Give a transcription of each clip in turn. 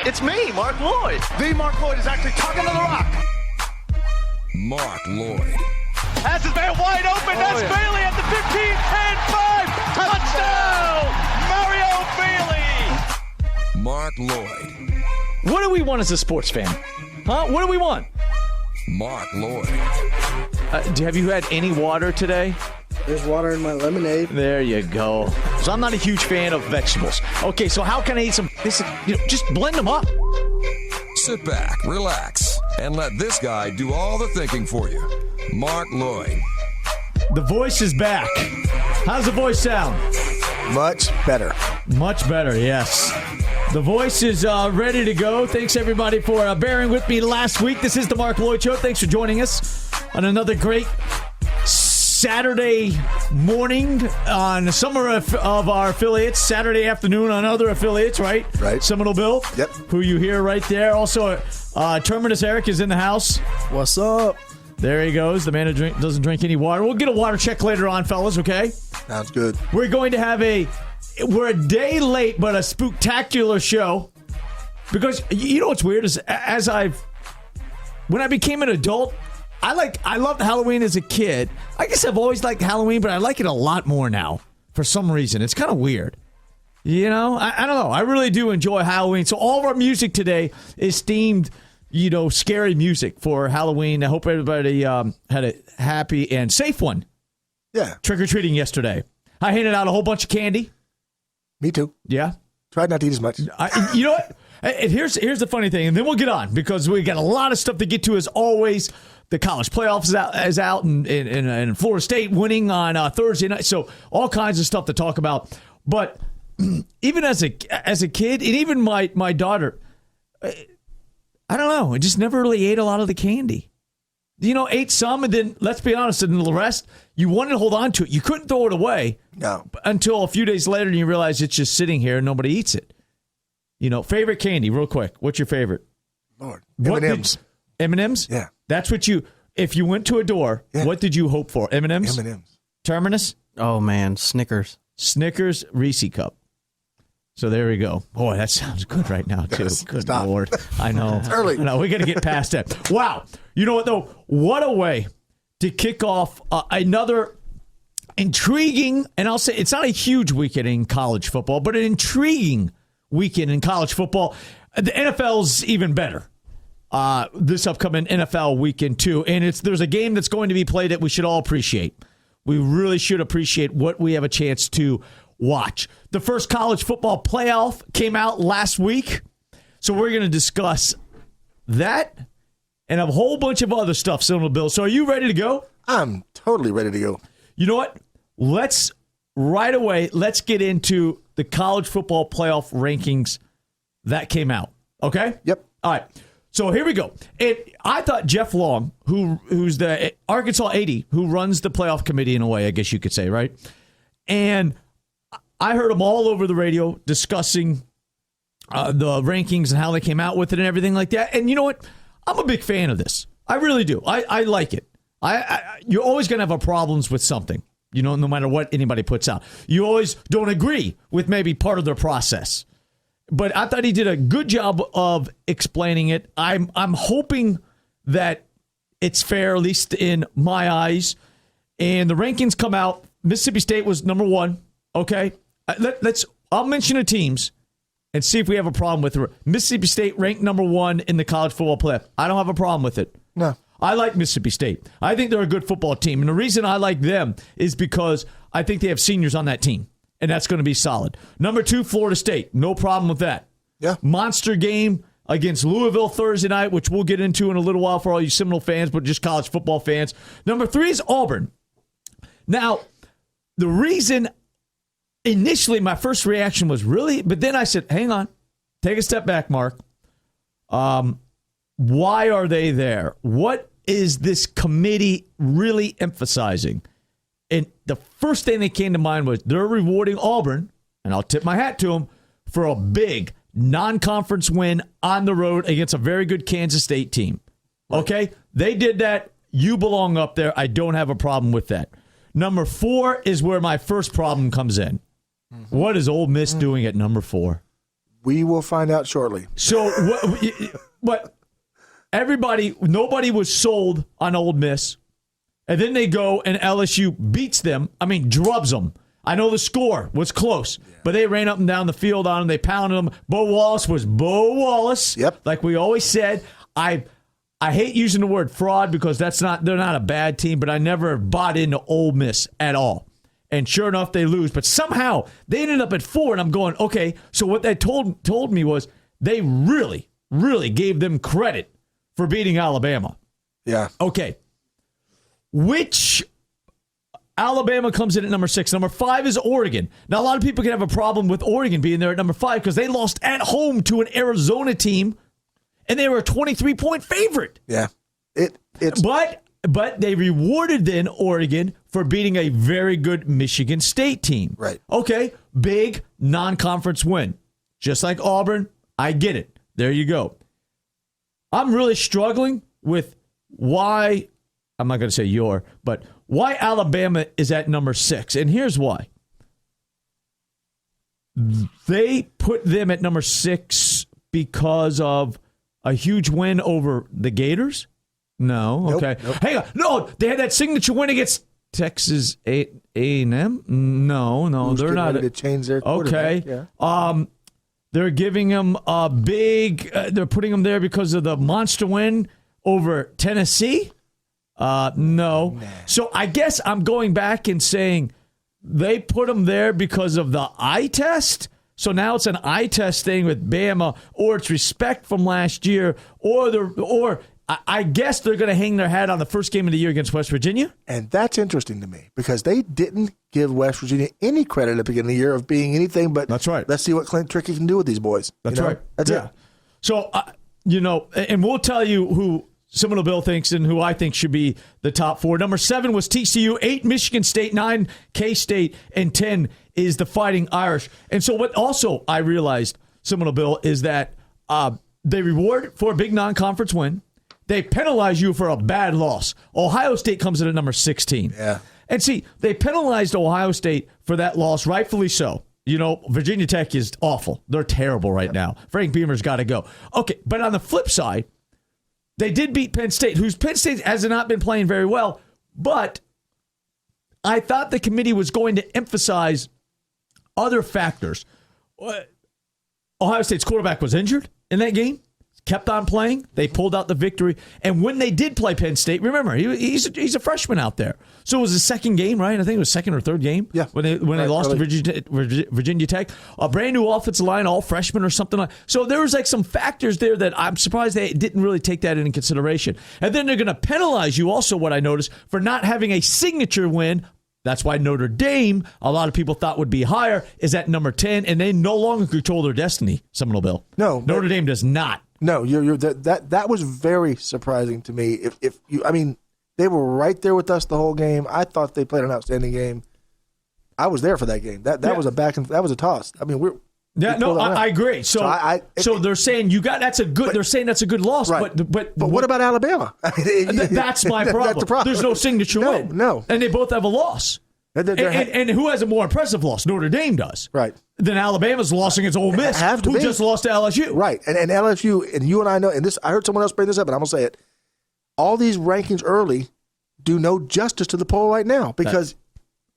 It's me, Marc Loyd. The Marc Loyd is actually talking to the rock. Marc Loyd. Has his man wide open. That's Bailey at the 15 and 5. Touchdown, Mario Bailey. Marc Loyd. What do we want as a sports fan? Huh? What do we want? Marc Loyd. Have you had any water today? There's water in my lemonade. There you go. So I'm not a huge fan of vegetables. Okay, so how can I eat some? Just blend them up. Sit back, relax, and let this guy do all the thinking for you. Marc Loyd. The voice is back. How's the voice sound? Much better. Much better, yes. The voice is ready to go. Thanks, everybody, for bearing with me last week. This is the Marc Loyd Show. Thanks for joining us on another great Saturday morning on some of our affiliates. Saturday afternoon on other affiliates, right? Right. Seminole Bill. Yep. Who you hear right there. Also, Terminus Eric is in the house. What's up? There he goes. The man who doesn't drink any water. We'll get a water check later on, fellas, okay? Sounds good. We're going to have we're a day late, but a spooktacular show. Because you know what's weird is when I became an adult, I loved Halloween as a kid. I guess I've always liked Halloween, but I like it a lot more now for some reason. It's kind of weird. You know, I don't know. I really do enjoy Halloween. So all of our music today is themed, scary music for Halloween. I hope everybody had a happy and safe one. Yeah. Trick-or-treating yesterday. I handed out a whole bunch of candy. Me too. Yeah. Tried not to eat as much. You know what? And here's the funny thing, and then we'll get on because we got a lot of stuff to get to as always. The college playoffs is out, and Florida State winning on Thursday night. So all kinds of stuff to talk about. But even as a kid, and even my daughter, I don't know. I just never really ate a lot of the candy. Ate some, and then, let's be honest, and the rest, you wanted to hold on to it. You couldn't throw it away. No. Until a few days later, and you realize it's just sitting here and nobody eats it. Favorite candy, real quick. What's your favorite? Lord. M&M's. M&M's? Yeah. That's what if you went to a door, what did you hope for? M&M's? M&M's. Terminus? Oh, man. Snickers. Snickers Reese Cup. So there we go. Boy, that sounds good right now, too. Yes, Good stop. Lord. I know. It's early. No, we got to get past that. Wow. You know what, though? What a way to kick off another intriguing, and I'll say it's not a huge weekend in college football, but an intriguing weekend in college football. The NFL's even better. This upcoming NFL weekend, too. And there's a game that's going to be played that we should all appreciate. We really should appreciate what we have a chance to watch. The first college football playoff came out last week. So we're going to discuss that and a whole bunch of other stuff, Seminole Bill. So are you ready to go? I'm totally ready to go. You know what? Let's get into the college football playoff rankings that came out. Okay? Yep. All right. So here we go. I thought Jeff Long, who's the Arkansas 80, who runs the playoff committee in a way, I guess you could say, right? And I heard him all over the radio discussing the rankings and how they came out with it and everything like that. And you know what? I'm a big fan of this. I really do. I like it. You're always going to have problems with something, no matter what anybody puts out. You always don't agree with maybe part of their process. But I thought he did a good job of explaining it. I'm hoping that it's fair, at least in my eyes. And the rankings come out. Mississippi State was number 1. Okay, I'll mention the teams and see if we have a problem with it. Mississippi State ranked number 1 in the college football playoff. I don't have a problem with it. No. I like Mississippi State. I think they're a good football team. And the reason I like them is because I think they have seniors on that team. And that's going to be solid. Number 2, Florida State. No problem with that. Yeah. Monster game against Louisville Thursday night, which we'll get into in a little while for all you Seminole fans, but just college football fans. Number 3 is Auburn. Now, the reason initially my first reaction was really, but then I said, hang on, take a step back, Mark. Why are they there? What is this committee really emphasizing? And the first thing that came to mind was they're rewarding Auburn, and I'll tip my hat to them, for a big non-conference win on the road against a very good Kansas State team. Okay? They did that. You belong up there. I don't have a problem with that. Number 4 is where my first problem comes in. What is Ole Miss doing at number 4? We will find out shortly. So what? Nobody was sold on Ole Miss, and then they go and LSU beats them. I mean, drubs them. I know the score was close, but they ran up and down the field on them. They pounded them. Bo Wallace was Bo Wallace. Yep. Like we always said, I hate using the word fraud because they're not a bad team, but I never bought into Ole Miss at all. And sure enough, they lose. But somehow they ended up at 4, and I'm going, okay. So what they told me was they really, really gave them credit for beating Alabama. Yeah. Okay. Which Alabama comes in at number 6. Number 5 is Oregon. Now, a lot of people can have a problem with Oregon being there at number 5 because they lost at home to an Arizona team, and they were a 23-point favorite. Yeah. It's But they rewarded then Oregon for beating a very good Michigan State team. Right. Okay, big non-conference win. Just like Auburn, I get it. There you go. I'm really struggling with why, I'm not going to say but why Alabama is at number 6. And here's why. They put them at number 6 because of a huge win over the Gators? No. Okay. Nope. Hang on. No, they had that signature win against Texas A&M? No, Who's they're getting not. ready to change their quarterback. Okay. Yeah. They're giving them a big. They're putting them there because of the monster win over Tennessee. No. Nah. So I guess I'm going back and saying they put them there because of the eye test. So now it's an eye test thing with Bama, or it's respect from last year, or I guess they're going to hang their hat on the first game of the year against West Virginia. And that's interesting to me because they didn't give West Virginia any credit at the beginning of the year of being anything but That's right. Let's see what Clint Trickey can do with these boys. That's right. That's it. So, and we'll tell you who Seminole Bill thinks and who I think should be the top 4. Number 7 was TCU, 8 Michigan State, 9 K-State, and 10 is the Fighting Irish. And so what also I realized, Seminole Bill, is that they reward for a big non-conference win. They penalize you for a bad loss. Ohio State comes in at number 16. Yeah. And see, they penalized Ohio State for that loss, rightfully so. You know, Virginia Tech is awful. They're terrible right now. Frank Beamer's got to go. Okay, but on the flip side, they did beat Penn State, whose Penn State has not been playing very well. But I thought the committee was going to emphasize other factors. Ohio State's quarterback was injured in that game. Kept on playing. They pulled out the victory. And when they did play Penn State, remember, he's a freshman out there. So it was his second game, right? I think it was second or third game. Yeah. When they lost to Virginia Tech. A brand new offensive line, all freshmen or something like. So there was like some factors there that I'm surprised they didn't really take that into consideration. And then they're going to penalize you also, what I noticed, for not having a signature win. That's why Notre Dame, a lot of people thought would be higher, is at number 10, and they no longer control their destiny, Seminole Bill. No. Notre Dame does not. No, that was very surprising to me. They were right there with us the whole game. I thought they played an outstanding game. I was there for that game. That was a toss. I mean, I agree. So they're saying that's a good. They're saying that's a good loss. Right. But what about Alabama? That's my problem. That's the problem. There's no signature win. No, and they both have a loss. And who has a more impressive loss? Notre Dame does. Right. Then Alabama's loss against Ole Miss, who just lost to LSU. Right. And LSU, and you and I know, and this, I heard someone else bring this up, and I'm going to say it. All these rankings early do no justice to the poll right now because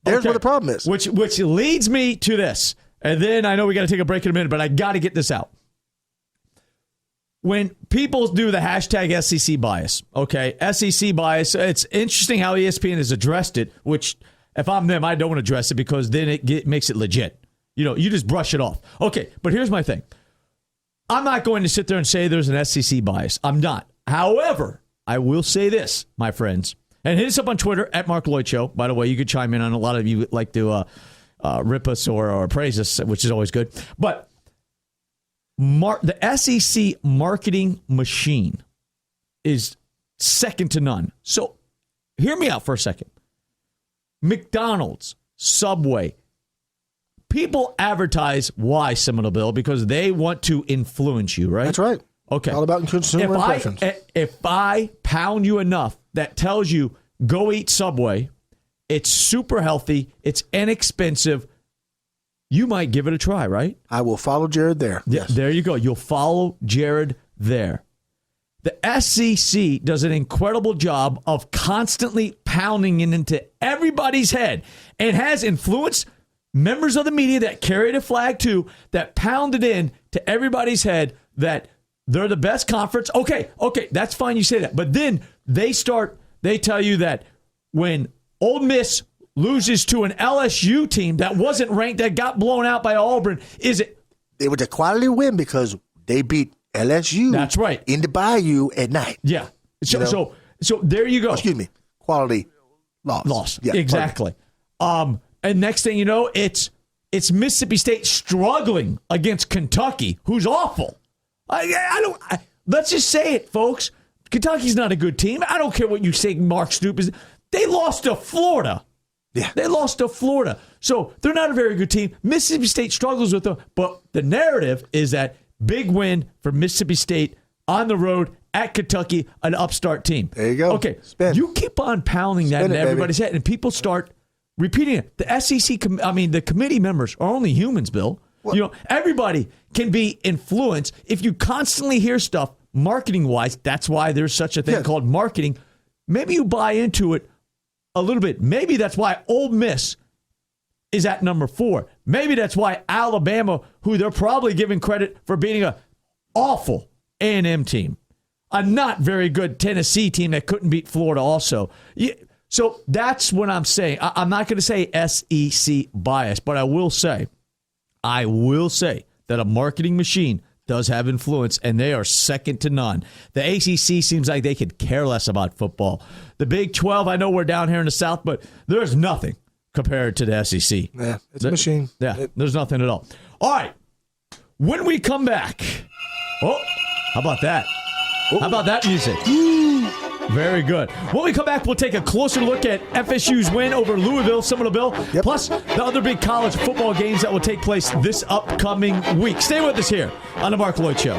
there's where the problem is. Which leads me to this. And then I know we got to take a break in a minute, but I got to get this out. When people do the hashtag SEC bias, okay, SEC bias, it's interesting how ESPN has addressed it, which if I'm them, I don't address it because then it makes it legit. You know, you just brush it off. Okay, but here's my thing. I'm not going to sit there and say there's an SEC bias. I'm not. However, I will say this, my friends, and hit us up on Twitter at Marc Loyd Show. By the way, you could chime in on a lot of you like to rip us or praise us, which is always good. But the SEC marketing machine is second to none. So hear me out for a second. McDonald's, Subway, people advertise why, Seminole Bill, because they want to influence you, right? That's right. Okay. All about consumer impressions. If I pound you enough that tells you go eat Subway, it's super healthy, it's inexpensive, you might give it a try, right? I will follow Jared there. Yeah, Yes. there you go. You'll follow Jared there. The SEC does an incredible job of constantly pounding it into everybody's head and has influenced members of the media that carry the flag too, that pounded in to everybody's head that they're the best conference. Okay, that's fine you say that. But then they tell you that when Ole Miss loses to an LSU team that wasn't ranked, that got blown out by Auburn, it That's right. In the Bayou at night. Yeah. So there you go. Excuse me. Quality loss. Yeah, exactly. And next thing you know, it's Mississippi State struggling against Kentucky, who's awful. Let's just say it, folks. Kentucky's not a good team. I don't care what you say, Mark Stoops is. They lost to Florida. Yeah. They lost to Florida. So they're not a very good team. Mississippi State struggles with them, but the narrative is that big win for Mississippi State on the road at Kentucky, an upstart team. There you go. Okay, Spin. you keep on pounding that in everybody's head, and people start repeating it. The SEC, the committee members are only humans, Bill. What? Everybody can be influenced if you constantly hear stuff marketing-wise. That's why there's such a thing called marketing. Maybe you buy into it a little bit. Maybe that's why Ole Miss is at number 4. Maybe that's why Alabama, who they're probably giving credit for beating a awful A&M team, a not very good Tennessee team that couldn't beat Florida also. So that's what I'm saying. I'm not going to say SEC bias, but I will say that a marketing machine does have influence, and they are second to none. The ACC seems like they could care less about football. The Big 12, I know we're down here in the South, but there's nothing compared to the SEC. Yeah, it's a machine. Yeah, there's nothing at all. All right, when we come back, how about that? How about that music? Very good. When we come back, we'll take a closer look at FSU's win over Louisville, Seminole, plus the other big college football games that will take place this upcoming week. Stay with us here on the Marc Loyd Show.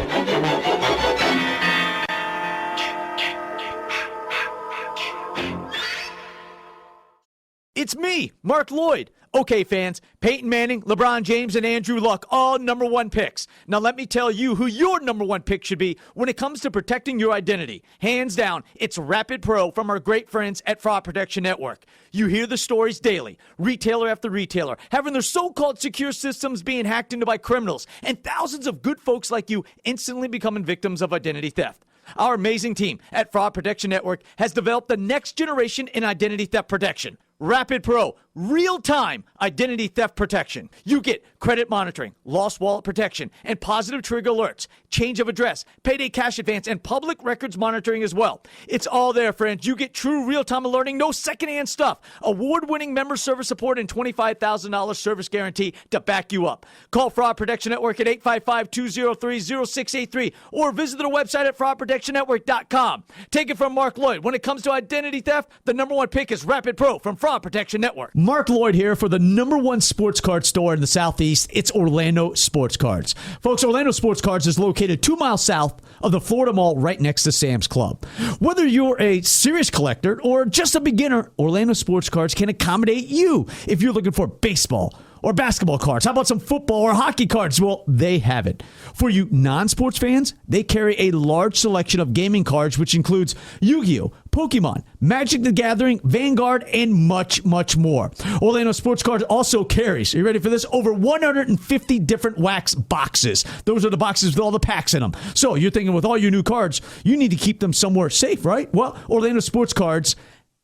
It's me, Marc Loyd. Okay, fans, Peyton Manning, LeBron James, and Andrew Luck, all number 1 picks. Now let me tell you who your number 1 pick should be when it comes to protecting your identity. Hands down, it's Rapid Pro from our great friends at Fraud Protection Network. You hear the stories daily, retailer after retailer, having their so-called secure systems being hacked into by criminals, and thousands of good folks like you instantly becoming victims of identity theft. Our amazing team at Fraud Protection Network has developed the next generation in identity theft protection. Rapid Pro, real-time identity theft protection. You get credit monitoring, lost wallet protection, and positive trigger alerts, change of address, payday cash advance, and public records monitoring as well. It's all there, friends. You get true real-time alerting, no secondhand stuff, award-winning member service support, and $25,000 service guarantee to back you up. Call Fraud Protection Network at 855-203-0683 or visit their website at fraudprotectionnetwork.com. Take it from Marc Loyd. When it comes to identity theft, the number 1 pick is Rapid Pro from Fraud Protection Network. Marc Loyd here for the number 1 sports card store in the Southeast. It's Orlando Sports Cards. Folks, Orlando Sports Cards is located 2 miles south of the Florida Mall right next to Sam's Club. Whether you're a serious collector or just a beginner, Orlando Sports Cards can accommodate you if you're looking for baseball or basketball cards. How about some football or hockey cards? Well, they have it. For you non-sports fans, they carry a large selection of gaming cards, which includes Yu-Gi-Oh!, Pokemon, Magic the Gathering, Vanguard, and much, much more. Orlando Sports Cards also carries, are you ready for this? Over 150 different wax boxes. Those are the boxes with all the packs in them. So you're thinking with all your new cards, you need to keep them somewhere safe, right? Well, Orlando Sports Cards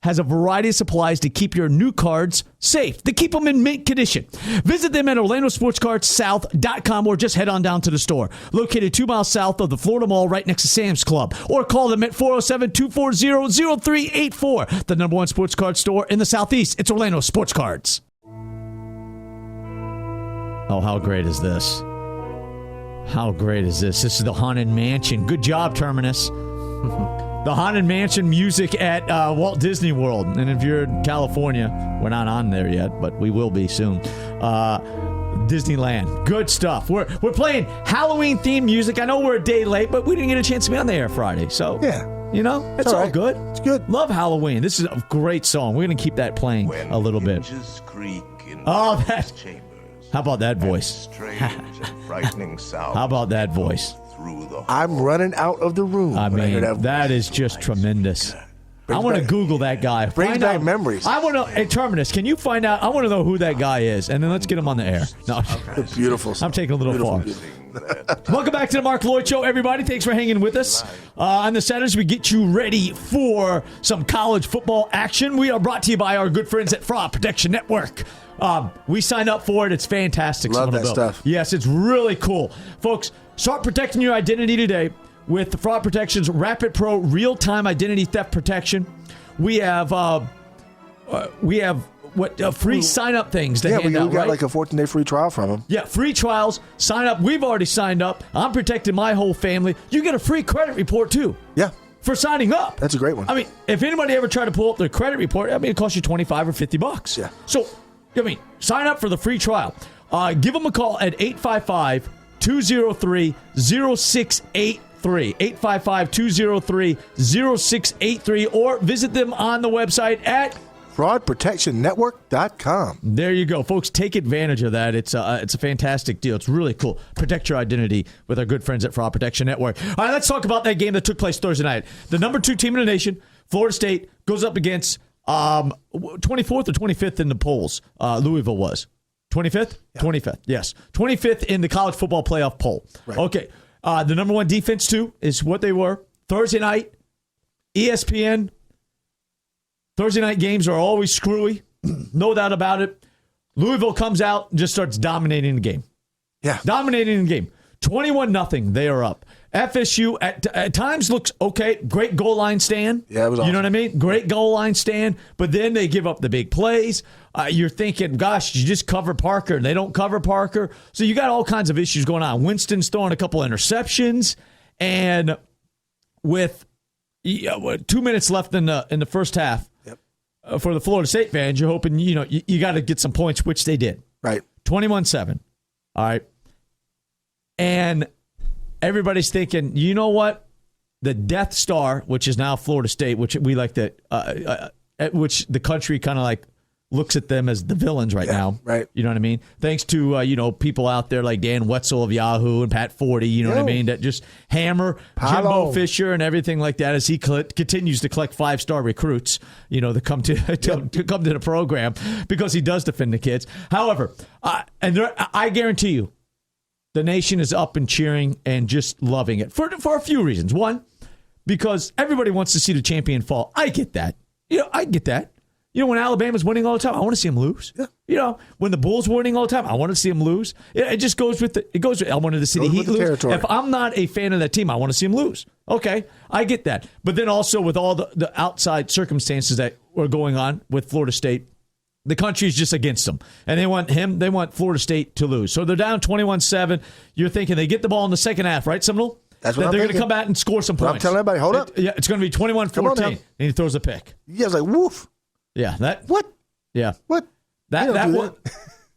has a variety of supplies to keep your new cards safe, to keep them in mint condition. Visit them at OrlandoSportsCardsSouth.com or just head on down to the store. Located 2 miles south of the Florida Mall right next to Sam's Club. Or call them at 407-240-0384. The number 1 sports card store in the Southeast. It's Orlando Sports Cards. Oh, how great is this? How great is this? This is the Haunted Mansion. Good job, Terminus. The Haunted Mansion music at Walt Disney World. And if you're in California, we're not on there yet, but we will be soon. Disneyland. Good stuff. We're playing Halloween-themed music. I know we're a day late, but we didn't get a chance to be on the air Friday. So, you know, it's all good. It's good. Love Halloween. This is a great song. We're going to keep that playing a little bit. How about that voice? Strange and frightening sound. How about that voice? Through the I'm running out of the room. I when hear mean, that is just tremendous. I want to back- Google that guy. brings Find back out- memories. I want to. Hey, Terminus, can you find out? I want to know who that guy is, and then let's get him on the air. No, Beautiful. I'm taking a little Beautiful. far. Welcome back to the Marc Loyd Show, everybody. Thanks for hanging with us. On the Saturdays, we get you ready for some college football action. We are brought to you by our good friends at Fraud Protection Network. We signed up for it. It's fantastic. Love that Somerville. stuff. Yes, it's really cool. Folks, start protecting your identity today with the Fraud Protection's Rapid Pro real-time identity theft protection. We have free sign-up things to Yeah, hand we out, got right? like a 14-day free trial from him. Yeah, free trials. Sign up. We've already signed up. I'm protecting my whole family. You get a free credit report, too, Yeah, for signing up. that's a great one. I mean, if anybody ever tried to pull up their credit report, I mean, it costs you $25 or $50. Yeah. So, I mean, sign up for the free trial. Give them a call at 855-203-0683. 855-203-0683, or visit them on the website at fraudprotectionnetwork.com. There you go, folks. Take advantage of that. It's a fantastic deal. It's really cool. Protect your identity with our good friends at Fraud Protection Network. All right, let's talk about that game that took place Thursday night. The number 2 team in the nation, Florida State, goes up against 24th or 25th in the polls. Louisville was 25th. Yeah. 25th, yes, 25th in the college football playoff poll. Right. Okay, the number 1 defense too is what they were Thursday night. ESPN. Thursday night games are always screwy. No doubt about it. Louisville comes out and just starts dominating the game. Yeah. Dominating the game. 21-0, they are up. FSU at times looks okay. Great goal line stand. Yeah, it was awesome. You know what I mean? Great goal line stand. But then they give up the big plays. You're thinking, gosh, you just cover Parker. They don't cover Parker. So you got all kinds of issues going on. Winston's throwing a couple interceptions. And with 2 minutes left in the first half, for the Florida State fans, you're hoping, you got to get some points, which they did. Right. 21-7. All right. And everybody's thinking, you know what? The Death Star, which is now Florida State, which we like to, which the country kind of like looks at them as the villains right now. Right. You know what I mean? Thanks to, people out there like Dan Wetzel of Yahoo and Pat Forty, you know what I mean? That just hammer Jimbo Fisher and everything like that as he continues to collect 5-star recruits, to come to the program because he does defend the kids. However, I guarantee you, the nation is up and cheering and just loving it for a few reasons. One, because everybody wants to see the champion fall. I get that. I get that. When Alabama's winning all the time, I want to see them lose. Yeah. When the Bulls were winning all the time, I want to see them lose. It just goes with I wanted to see the Heat lose. Territory. If I'm not a fan of that team, I want to see them lose. Okay, I get that. But then also with all the outside circumstances that were going on with Florida State, the country's just against them. And they want Florida State to lose. So they're down 21-7. You're thinking they get the ball in the second half, right, Seminole? That's what they're going to thinking. come back and score some But points. I'm telling everybody, hold up. It's going to be 21-14. And he throws a pick. Yeah, it's like, woof. Yeah, that. What? Yeah. What? That You don't do one.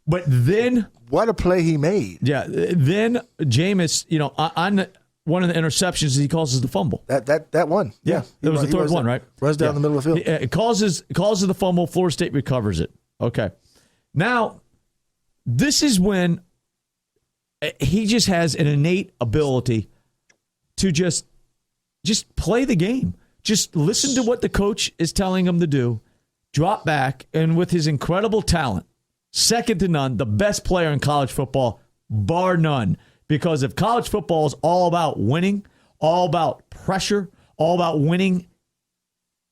But then. What a play he made. Yeah. Then Jameis, on one of the interceptions, he causes the fumble. That one. Yeah. That was the third one, right? Runs down the middle of the field. It causes the fumble. Florida State recovers it. Okay. Now, this is when he just has an innate ability to just play the game. Just listen to what the coach is telling him to do. Drop back, and with his incredible talent, second to none, the best player in college football, bar none. Because if college football is all about winning, all about pressure, all about winning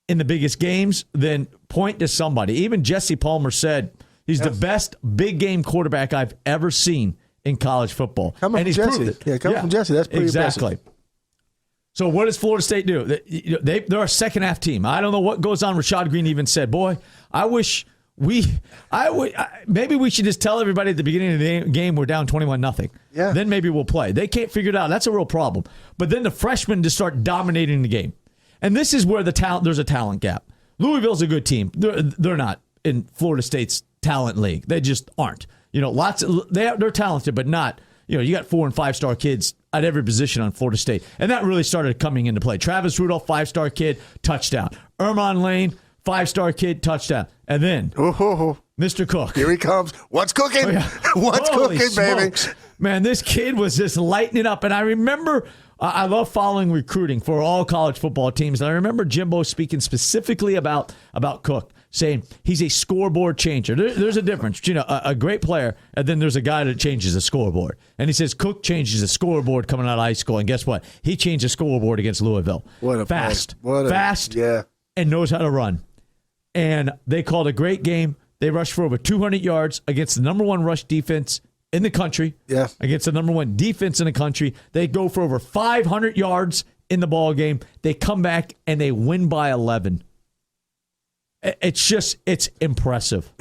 in the biggest games, then point to somebody. Even Jesse Palmer said he's the best big game quarterback I've ever seen in college football. Coming from Jesse. Yeah, coming from Jesse. That's pretty exactly. impressive. So what does Florida State do? They're a second half team. I don't know what goes on. Rashad Green even said, "Boy, maybe we should just tell everybody at the beginning of the game we're down 21-0. Yeah. Then maybe we'll play." They can't figure it out. That's a real problem. But then the freshmen just start dominating the game, and this is where there's a talent gap. Louisville's a good team. They're not in Florida State's talent league. They just aren't. They're talented, but not. You got 4- and 5-star kids at every position on Florida State. And that really started coming into play. Travis Rudolph, 5-star kid, touchdown. Ermon Lane, 5-star kid, touchdown. And then Mr. Cook. Here he comes. What's cooking? Oh, yeah. What's Holy cooking, smokes. baby? Man, this kid was just lighting it up. And I remember, I love following recruiting for all college football teams. And I remember Jimbo speaking specifically about Cook, saying he's a scoreboard changer. There's a difference between a great player and then there's a guy that changes a scoreboard. And he says Cook changes a scoreboard coming out of high school. And guess what? He changed a scoreboard against Louisville. What a fast, play. fast, yeah, and knows how to run. And they called a great game. They rushed for over 200 yards against the number one rush defense in the country. Yeah. Against the number one defense in the country. They go for over 500 yards in the ball game. They come back and they win by 11. It's impressive.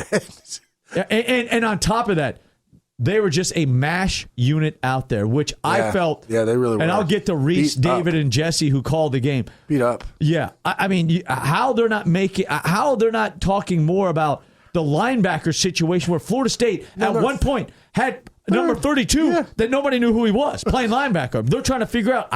and on top of that, they were just a MASH unit out there, which I felt. Yeah, they really were. And I'll get to Reese, Beat David, up. and Jesse who called the game. Beat up. Yeah. I mean, how they're not talking more about the linebacker situation where Florida State one point had number 32 that nobody knew who he was playing linebacker. They're trying to figure out.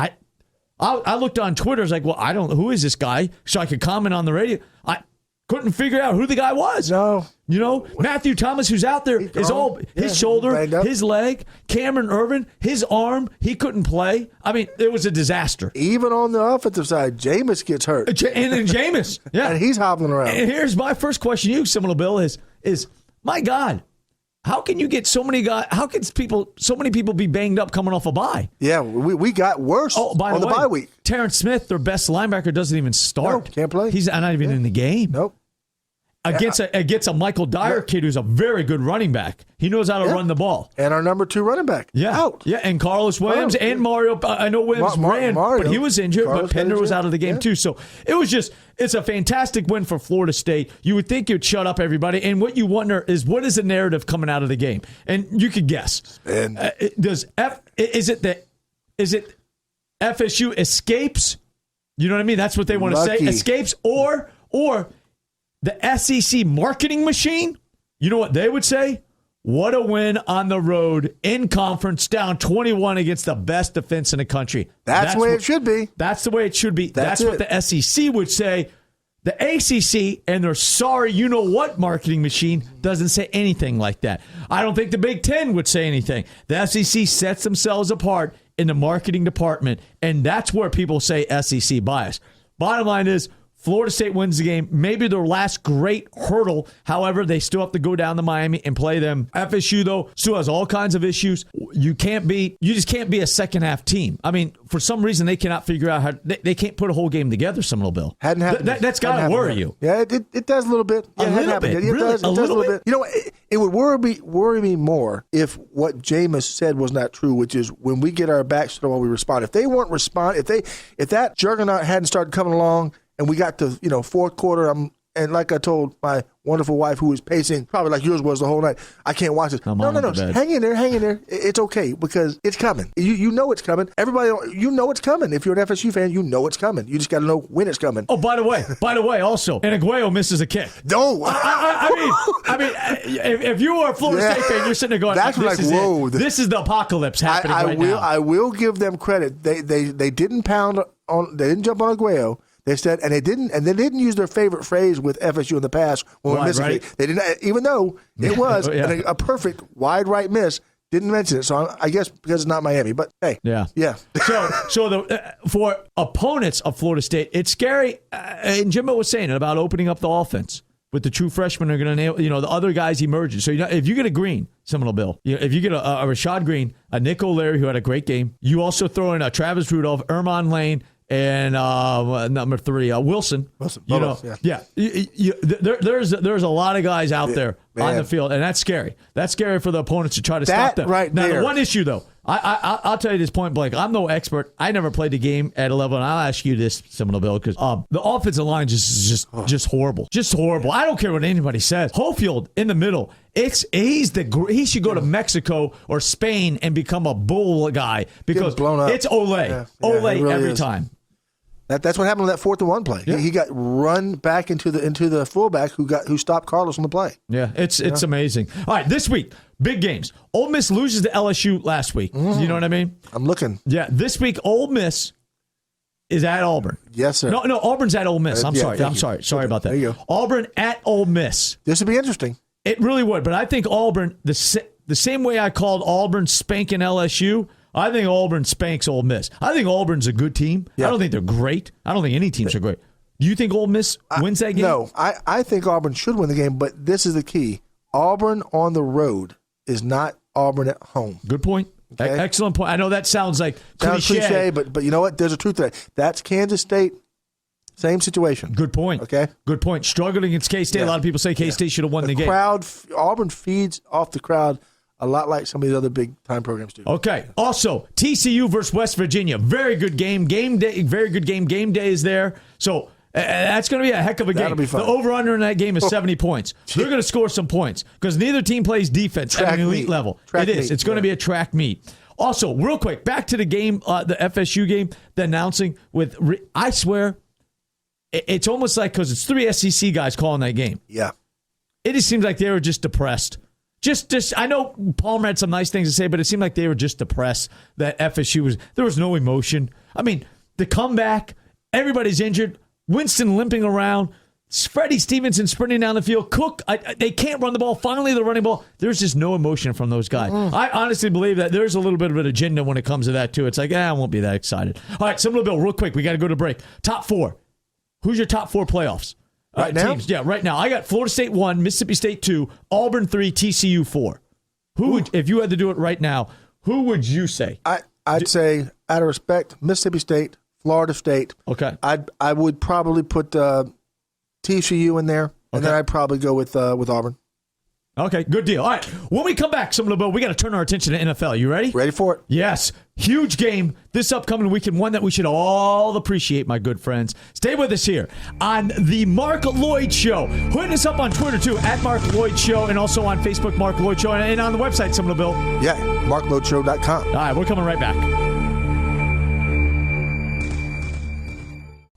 I looked on Twitter. I was like, well, I don't know. Who is this guy? So I could comment on the radio. I couldn't figure out who the guy was. No. You know, Matthew Thomas, who's out there, is all his shoulder, his leg, Cameron Irvin, his arm. He couldn't play. I mean, it was a disaster. Even on the offensive side, Jameis gets hurt. And then Jameis. Yeah. And he's hobbling around. And here's my first question to you, Seminole Bill, is my God, how can you get so many guys? How can so many people be banged up coming off a bye? Yeah, we got worse on the bye week. Terrence Smith, their best linebacker, doesn't even start. No, can't play. He's not even in the game. Nope. Against a Michael Dyer kid who's a very good running back. He knows how to run the ball. And our number 2 running back. Out. Yeah, and Carlos Williams and Mario. I know Williams ran, Mario. but he was injured. Carlos but Pender was out of the game too. So it's a fantastic win for Florida State. You would think you'd shut up everybody. And what you wonder is, what is the narrative coming out of the game? And you could guess. Is it FSU escapes? You know what I mean? That's what they want to say. Escapes or the SEC marketing machine, you know what they would say? What a win on the road in conference, down 21 against the best defense in the country. That's the way it should be. That's the way it should be. That's what the SEC would say. The ACC and their sorry you-know-what marketing machine doesn't say anything like that. I don't think the Big Ten would say anything. The SEC sets themselves apart in the marketing department, and that's where people say SEC bias. Bottom line is, Florida State wins the game. Maybe their last great hurdle. However, they still have to go down to Miami and play them. FSU, though, still has all kinds of issues. You just can't be a second half team. I mean, for some reason, they cannot figure out how they can't put a whole game together, Seminole Bill. Hadn't happened. That's got to worry you. Yeah, it does a little bit. A little bit. It does a little bit. You know, it would worry me more if what Jameis said was not true, which is when we get our backs to the wall, we respond. If they weren't if that juggernaut hadn't started coming along, and we got to, fourth quarter, and like I told my wonderful wife who was pacing, probably like yours was the whole night, I can't watch this. No. Hang in there. It's okay because it's coming. You know it's coming. Everybody, you know it's coming. If you're an FSU fan, you know it's coming. You just got to know when it's coming. Oh, by the way, also, Aguayo misses a kick. No. I mean, if you are a Florida State fan, you're sitting there going, that's whoa. This is the apocalypse happening now. I will give them credit. They didn't they didn't jump on Aguayo. They said, and they didn't use their favorite phrase with FSU in the past when we missed it. They didn't, even though it was a perfect wide right miss. Didn't mention it, so I guess because it's not Miami. But hey, yeah. So for opponents of Florida State, it's scary. And Jimbo was saying it about opening up the offense with the true freshmen are going to nail. The other guys emerging. So if you get a Green, Seminole Bill, if you get a Rashad Green, a Nick O'Leary who had a great game, you also throw in a Travis Rudolph, Ermon Lane. And number 3, Wilson. There's a lot of guys out there on the field, and that's scary. That's scary for the opponents to try to stop them. Right now, there. the one issue though, I'll tell you this point blank. I'm no expert. I never played the game at a level, and I'll ask you this, Seminole Bill, because the offensive line just horrible, just horrible. I don't care what anybody says. Hofield in the middle. He should go to Mexico or Spain and become a bull guy because it's Ole really every time. That's what happened on that 4th and 1 play. Yeah. He got run back into the fullback who stopped Carlos on the play. Yeah, it's amazing. All right, this week, big games. Ole Miss loses to LSU last week. You know what I mean? I'm looking. Yeah, this week Ole Miss is at Auburn. Yes, sir. No, Auburn's at Ole Miss. I'm sorry about that. There you go. Auburn at Ole Miss. This would be interesting. It really would. But I think Auburn, the same way I called Auburn spanking LSU, I think Auburn spanks Ole Miss. I think Auburn's a good team. Yeah. I don't think they're great. I don't think any teams are great. Do you think Ole Miss wins that game? No, I think Auburn should win the game, but this is the key. Auburn on the road is not Auburn at home. Good point. Okay. Excellent point. I know that sounds like cliche, but you know what? There's a truth to that. That's Kansas State. Same situation. Good point. Okay. Good point. Struggling against K-State. Yeah. A lot of people say K-State should have won the game. Auburn feeds off the crowd a lot like some of these other big-time programs do. Okay. Also, TCU versus West Virginia. Very good game. Game day. Very good game. Game day is there. So that's going to be a heck of a game. That'll be fun. The over-under in that game is 70 points. They're going to score some points because neither team plays defense at an elite level. It is. It's going to be a track meet. Also, real quick, back to the game, the FSU game, the announcing with, I swear, it's almost like because it's 3 SEC guys calling that game. Yeah. It just seems like they were just depressed. Just I know Palmer had some nice things to say, but it seemed like they were just depressed that FSU there was no emotion. I mean, the comeback, everybody's injured. Winston limping around. Freddie Stevenson sprinting down the field. Cook, they can't run the ball. Finally, they're running ball. There's just no emotion from those guys. I honestly believe that there's a little bit of an agenda when it comes to that, too. It's like, I won't be that excited. All right, Seminole Bill, real quick. We got to go to break. Top 4. Who's your top 4 playoffs? Right now? Teams. Yeah, right now. I got Florida State 1, Mississippi State 2, Auburn 3, TCU 4. Who would, if you had to do it right now, who would you say? I'd say, out of respect, Mississippi State, Florida State. Okay. I would probably put TCU in there, and then I'd probably go with Auburn. Okay, good deal. All right, when we come back, Seminole Bill, we got to turn our attention to NFL. You ready? Ready for it. Yes. Huge game this upcoming weekend, one that we should all appreciate, my good friends. Stay with us here on the Marc Loyd Show. Hit us up on Twitter, too, at Marc Loyd Show, and also on Facebook, Marc Loyd Show, and on the website, Seminole Bill. Yeah, marcloydshow.com. All right, we're coming right back.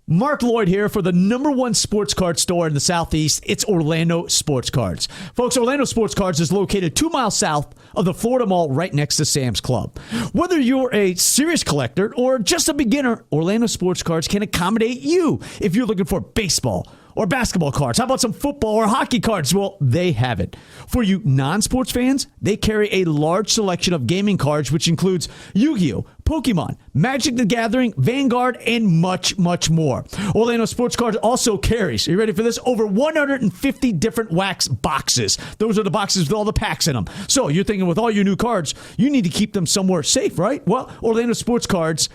Marc Loyd here for the #1 sports card store in the Southeast. It's Orlando Sports Cards. Folks, Orlando Sports Cards is located 2 miles south of the Florida Mall right next to Sam's Club. Whether you're a serious collector or just a beginner, Orlando Sports Cards can accommodate you. If you're looking for baseball or basketball cards, how about some football or hockey cards? Well, they have it. For you non-sports fans, they carry a large selection of gaming cards, which includes Yu-Gi-Oh!, Pokemon, Magic the Gathering, Vanguard, and much, much more. Orlando Sports Cards also carries, are you ready for this? Over 150 different wax boxes. Those are the boxes with all the packs in them. So you're thinking with all your new cards, you need to keep them somewhere safe, right? Well, Orlando Sports Cards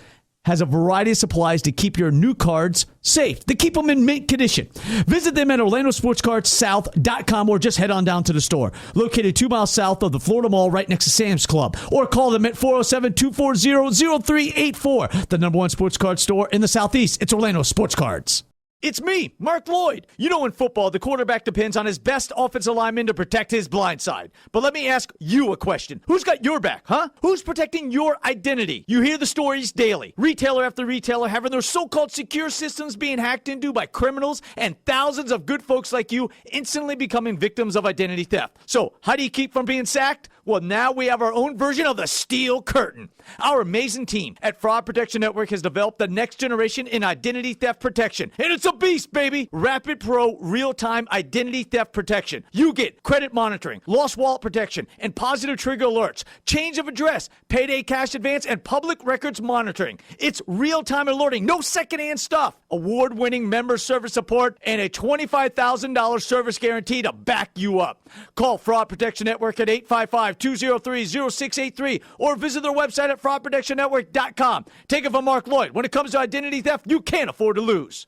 has a variety of supplies to keep your new cards safe, to keep them in mint condition. Visit them at OrlandoSportsCardsSouth.com or just head on down to the store. Located 2 miles south of the Florida Mall right next to Sam's Club. Or call them at 407-240-0384. The #1 sports card store in the Southeast. It's Orlando Sports Cards. It's me, Marc Loyd. You know in football, the quarterback depends on his best offensive lineman to protect his blind side. But let me ask you a question. Who's got your back, huh? Who's protecting your identity? You hear the stories daily. Retailer after retailer having their so-called secure systems being hacked into by criminals and thousands of good folks like you instantly becoming victims of identity theft. So how do you keep from being sacked? Well, now we have our own version of the Steel Curtain. Our amazing team at Fraud Protection Network has developed the next generation in identity theft protection. And it's a beast, baby! Rapid Pro real-time identity theft protection. You get credit monitoring, lost wallet protection, and positive trigger alerts, change of address, payday cash advance, and public records monitoring. It's real-time alerting, no secondhand stuff. Award-winning member service support, and a $25,000 service guarantee to back you up. Call Fraud Protection Network at 855-203-0683 or visit their website at fraudprotectionnetwork.com. Take it from Marc Loyd. When it comes to identity theft, you can't afford to lose.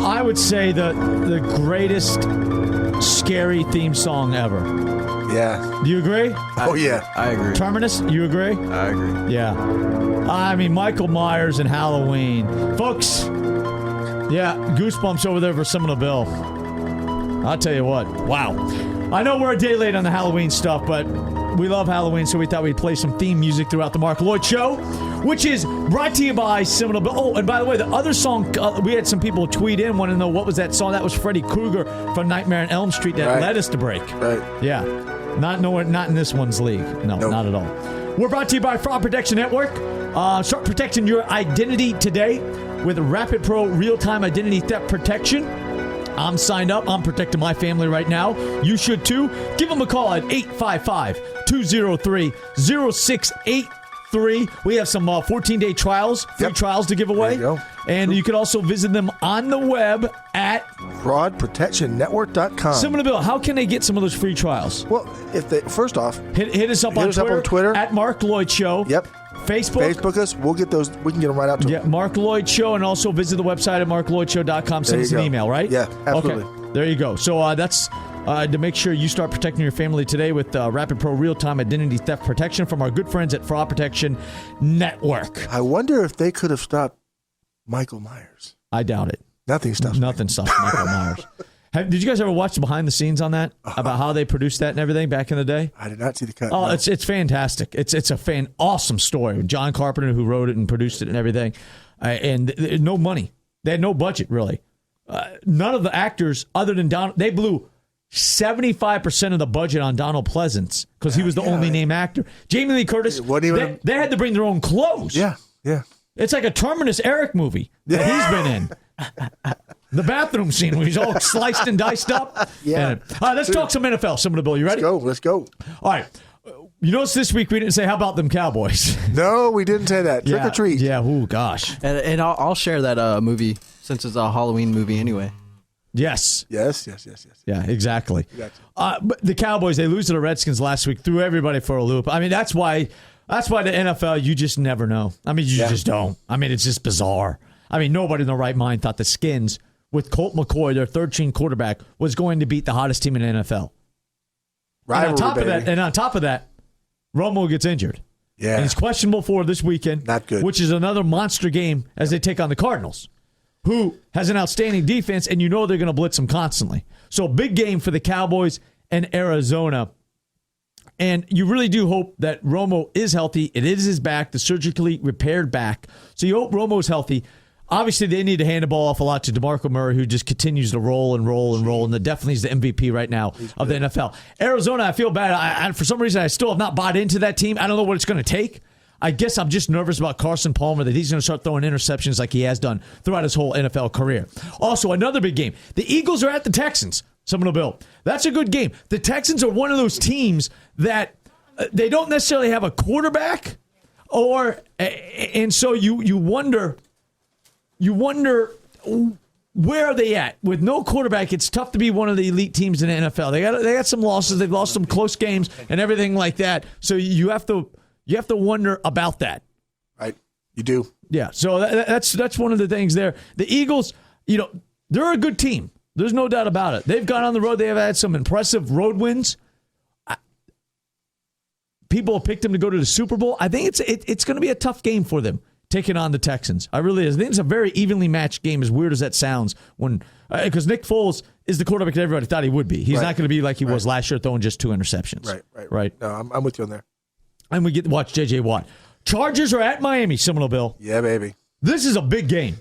I would say the greatest scary theme song ever. Yeah. Do you agree? Oh, yeah. I agree. Terminus, you agree? I agree. Yeah. I mean, Michael Myers and Halloween. Folks, yeah, goosebumps over there for Seminole Bill. I'll tell you what. Wow. I know we're a day late on the Halloween stuff, but we love Halloween, so we thought we'd play some theme music throughout the Marc Loyd Show, which is brought to you by Seminole Bill. Oh, and by the way, the other song, we had some people tweet in, want to know what was that song. That was Freddy Krueger from Nightmare on Elm Street that led us to break. Right. Yeah. Not in this one's league. No, not at all. We're brought to you by Fraud Protection Network. Start protecting your identity today with Rapid Pro real-time identity theft protection. I'm signed up. I'm protecting my family right now. You should too. Give them a call at 855-203-0683. We have some 14-day trials, free trials to give away. There you go. And you can also visit them on the web at fraudprotectionnetwork.com. Similar Bill, how can they get some of those free trials? Well, if they first off, hit us up on Twitter at Marc Loyd Show. Yep. Facebook us. We'll get those. We can get them right out to them. Yeah, Marc Loyd Show, and also visit the website at marcloydshow.com. Send us an email, right? Yeah, absolutely. Okay, there you go. So that's to make sure you start protecting your family today with Rapid Pro real-time identity theft protection from our good friends at Fraud Protection Network. I wonder if they could have stopped Michael Myers. I doubt it. Nothing stops Michael Myers. Did you guys ever watch the behind the scenes on that? About how they produced that and everything back in the day? I did not see the cut. Oh, no. it's fantastic. It's a awesome story. John Carpenter, who wrote it and produced it and everything. And no money. They had no budget, really. None of the actors, other than Donald, they blew 75% of the budget on Donald Pleasance because he was the only named actor. Jamie Lee Curtis, they had to bring their own clothes. Yeah. It's like a Terminus Eric movie that he's been in. The bathroom scene where he's all sliced and diced up. Yeah. Let's talk some NFL. Similar Bill, you ready? Let's go. All right. You notice this week we didn't say, how about them Cowboys? No, we didn't say that. Trick or treat. Yeah, oh gosh. And I'll share that movie since it's a Halloween movie anyway. Yes. Yes. Yeah, exactly. But the Cowboys, they lose to the Redskins last week, threw everybody for a loop. I mean, that's why the NFL, you just never know. I mean, you just don't. I mean, it's just bizarre. I mean, nobody in their right mind thought the Skins, with Colt McCoy, their third-string quarterback, was going to beat the hottest team in the NFL. Rivalry, and on top of that, Romo gets injured. Yeah. And he's questionable for this weekend. Not good. Which is another monster game as they take on the Cardinals, who has an outstanding defense, and you know they're going to blitz them constantly. So big game for the Cowboys and Arizona. And you really do hope that Romo is healthy. It is his back, the surgically repaired back. So you hope Romo's healthy. Obviously, they need to hand the ball off a lot to DeMarco Murray, who just continues to roll, and definitely is the MVP right now of the NFL. Arizona, I feel bad. I for some reason, I still have not bought into that team. I don't know what it's going to take. I guess I'm just nervous about Carson Palmer, that he's going to start throwing interceptions like he has done throughout his whole NFL career. Also, another big game. The Eagles are at the Texans. Seminole Bill. That's a good game. The Texans are one of those teams that they don't necessarily have a quarterback, and so you wonder where are they at with no quarterback. It's tough to be one of the elite teams in the NFL. They got some losses. They've lost some close games and everything like that. So you have to wonder about that. Right, you do. Yeah. So that's one of the things there. The Eagles, they're a good team. There's no doubt about it. They've gone on the road. They have had some impressive road wins. People have picked them to go to the Super Bowl. I think it's going to be a tough game for them taking on the Texans. I really is. I think it's a very evenly matched game, as weird as that sounds. Because Nick Foles is the quarterback that everybody thought he would be. He's not going to be like he was last year, throwing just 2 interceptions. Right. No, I'm with you on there. And we get to watch J.J. Watt. Chargers are at Miami, Seminole Bill. Yeah, baby. This is a big game.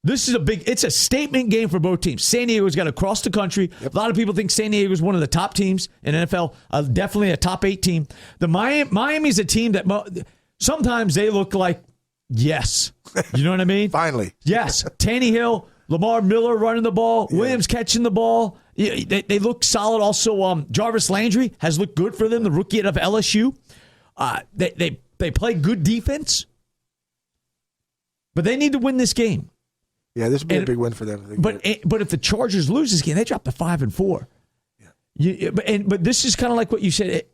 It's a statement game for both teams. San Diego's got to cross the country. Yep. A lot of people think San Diego is one of the top teams in NFL, definitely a top 8 team. The Miami's a team that sometimes they look like, yes. You know what I mean? Finally. Yes. Tannehill, Lamar Miller running the ball, Williams catching the ball. They look solid. Also, Jarvis Landry has looked good for them, the rookie out of LSU. They play good defense, but they need to win this game. Yeah, this would be a big win for them. But if the Chargers lose this game, they drop to 5-4. Yeah. But this is kind of like what you said.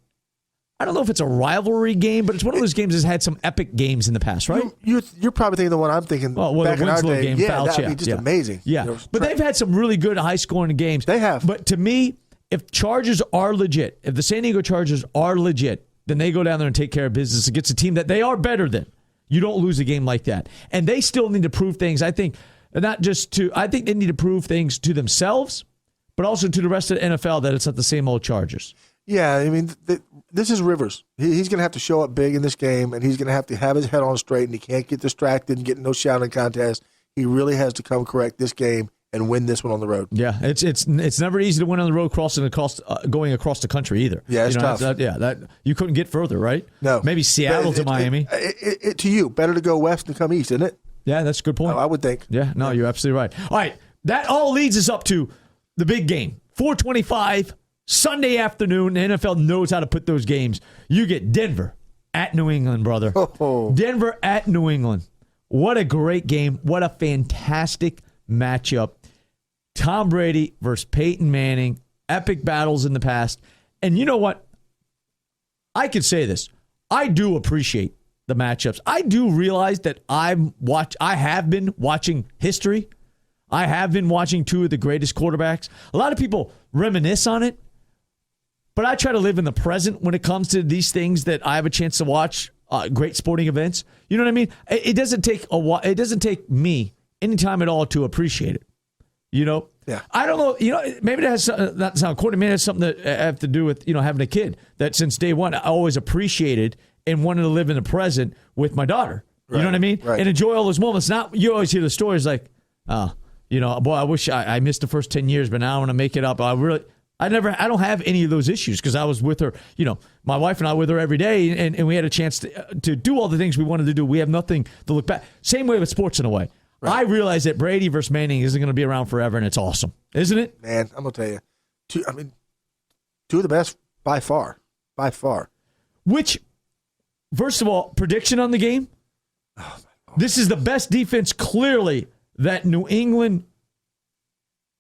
I don't know if it's a rivalry game, but it's one of those games that's had some epic games in the past, right? You're probably thinking the one I'm thinking. Oh, well, back the in our Winslow day. game, Fouch, that'd be just amazing. Yeah, but they've had some really good high-scoring games. They have. But to me, if Chargers are legit, if the San Diego Chargers are legit, then they go down there and take care of business against a team that they are better than. You don't lose a game like that. And they still need to prove things, I think, I think they need to prove things to themselves, but also to the rest of the NFL that it's not the same old Chargers. Yeah, I mean, this is Rivers. He's going to have to show up big in this game, and he's going to have his head on straight, and he can't get distracted and get in no shouting contest. He really has to come correct this game and win this one on the road. Yeah, it's never easy to win on the road going across the country either. Yeah, it's tough. That you couldn't get further, right? No. Maybe Seattle to Miami. To you, better to go west than come east, isn't it? Yeah, that's a good point. I would think. Yeah, no, you're absolutely right. All right, that all leads us up to the big game. 4:25 Sunday afternoon. The NFL knows how to put those games. You get Denver at New England, brother. Oh. Denver at New England. What a great game. What a fantastic matchup. Tom Brady versus Peyton Manning. Epic battles in the past. And you know what? I could say this. I do appreciate the matchups. I do realize that I have been watching history. I have been watching two of the greatest quarterbacks. A lot of people reminisce on it, but I try to live in the present when it comes to these things that I have a chance to watch great sporting events. You know what I mean? It doesn't take it doesn't take me any time at all to appreciate it. You know? Yeah. I don't know. You know, maybe that has not to sound corny. Maybe it has something that have to do with having a kid that since day one I always appreciated and wanted to live in the present with my daughter. You know what I mean? Right. And enjoy all those moments. Not you always hear the stories like, boy, I wish I missed the first 10 years, but now I want to make it up. I don't have any of those issues because I was with her, my wife and I with her every day, and we had a chance to do all the things we wanted to do. We have nothing to look back. Same way with sports in a way. Right. I realize that Brady versus Manning isn't going to be around forever, and it's awesome, isn't it? Man, I'm going to tell you, two of the best by far. Which, first of all, prediction on the game? Oh, this is the best defense, clearly, that New England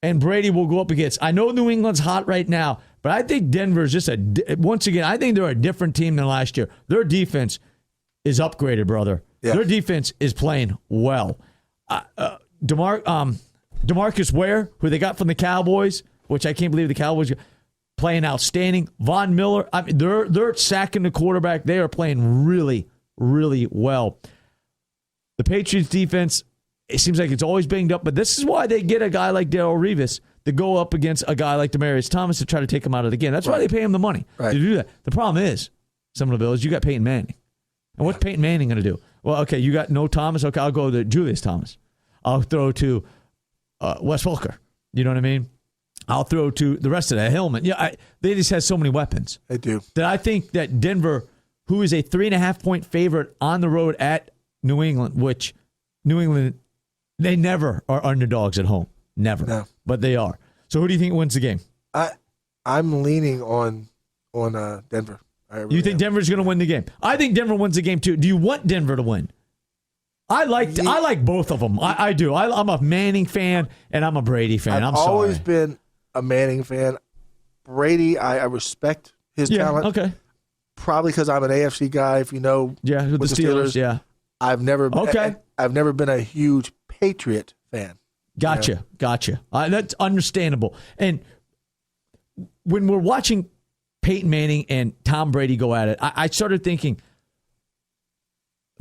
and Brady will go up against. I know New England's hot right now, but I think Denver's just once again, I think they're a different team than last year. Their defense is upgraded, brother. Yeah. Their defense is playing well. DeMarcus Ware, who they got from the Cowboys, which I can't believe the Cowboys playing outstanding. Von Miller, they're sacking the quarterback. They are playing really, really well. The Patriots defense, it seems like it's always banged up, but this is why they get a guy like Darrelle Revis to go up against a guy like Demaryius Thomas to try to take him out of the game. That's why they pay him the money to do that. The problem is, Seminole Bills, you got Peyton Manning. And what's Peyton Manning going to do? Well, okay, you got no Thomas. Okay, I'll go to Julius Thomas. I'll throw to Wes Welker. You know what I mean? I'll throw to the rest of that. Hillman. Yeah, they just have so many weapons. They do. That I think that Denver, who is a 3.5-point favorite on the road at New England, which New England, they never are underdogs at home. Never. No. But they are. So who do you think wins the game? I'm leaning on Denver. You think Denver's going to win the game? I think Denver wins the game too. Do you want Denver to win? I like both of them. I do. I'm a Manning fan and I'm a Brady fan. I've always been a Manning fan. Brady, I respect his talent. Okay. Probably because I'm an AFC guy. If you know, with the Steelers. Yeah. I've never been a huge Patriot fan. Gotcha. That's understandable. And when we're watching Peyton Manning and Tom Brady go at it, I started thinking,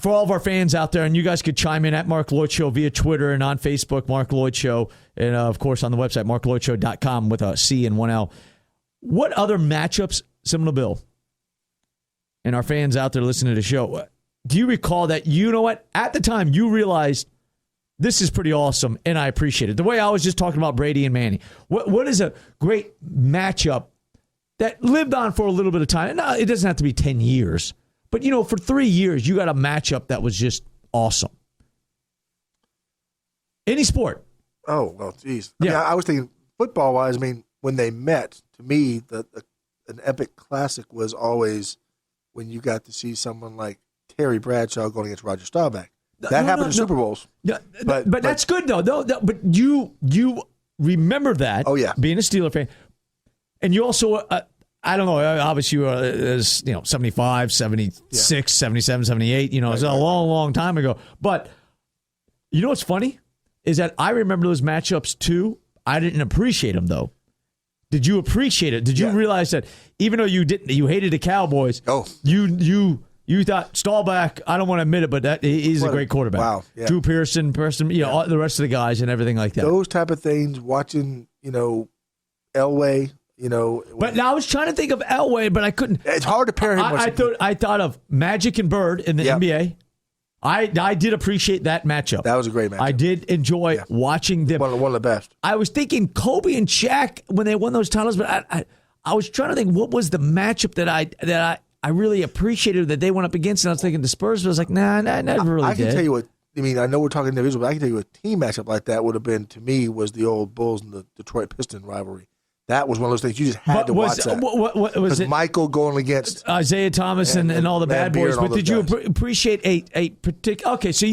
for all of our fans out there, and you guys could chime in at Marc Loyd Show via Twitter and on Facebook, Marc Loyd Show, and of course on the website, marcloydshow.com with a C and one L. What other matchups, Seminole Bill, and our fans out there listening to the show, do you recall that, you know what, at the time you realized this is pretty awesome and I appreciate it? The way I was just talking about Brady and Manning. What is a great matchup that lived on for a little bit of time? No, it doesn't have to be 10 years. But, for 3 years, you got a matchup that was just awesome. Any sport. Oh, well, geez. Yeah. I was thinking football-wise, when they met, to me, an epic classic was always when you got to see someone like Terry Bradshaw going against Roger Staubach. That happened in Super Bowls. Yeah, but that's good, though. But you remember that, being a Steeler fan. And you also... I don't know. Obviously, you were 75, 76, 77, 78. It's a long, long time ago. But you know what's funny is that I remember those matchups too. I didn't appreciate them though. Did you appreciate it? Did you realize that even though you hated the Cowboys? Oh, you thought Staubach. I don't want to admit it, but he's a great quarterback. Wow, yeah. Drew Pearson, all the rest of the guys and everything like that. Those type of things. Watching, Elway. But now I was trying to think of Elway, but I couldn't. It's hard to pair him with I thought of Magic and Bird in the NBA. I did appreciate that matchup. That was a great matchup. I did enjoy watching them. One of the best. I was thinking Kobe and Shaq when they won those titles, but I was trying to think what was the matchup that I really appreciated that they went up against, and I was thinking the Spurs, but I was like, nah, never really I can did. tell you what, I mean, I know we're talking individual, but I can tell you a team matchup like that would have been, to me, was the old Bulls and the Detroit Pistons rivalry. That was one of those things you just had to watch that. What was it? Michael going against Isaiah Thomas and all the bad boys. But did you appreciate a particular? Okay, so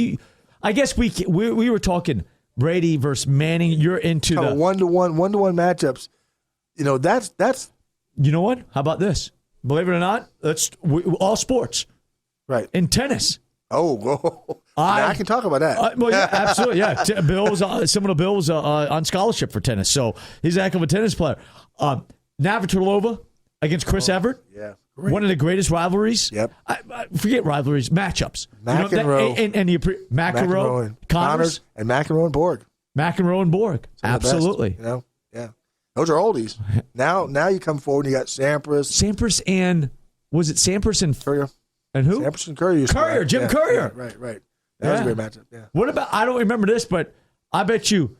I guess we were talking Brady versus Manning. You're into the one-to-one matchups. You know, that's. You know what? How about this? Believe it or not, all sports. Right. In tennis. I can talk about that. Well, yeah, absolutely. Yeah, Seminole Bill's on scholarship for tennis, so he's a heck of a tennis player. Navratilova against Chris Everett. Yeah, great. One of the greatest rivalries. Yep. I forget rivalries, matchups. McEnroe, McEnroe and Connors, and McEnroe and Borg. McEnroe and Borg. Absolutely. Best, yeah. Those are oldies. Now you come forward and you got Sampras and was it Sampras and Courier? And who? Sampras and Courier. Jim Courier. Yeah, right. That was a great matchup. Yeah. What about? I don't remember this, but I bet you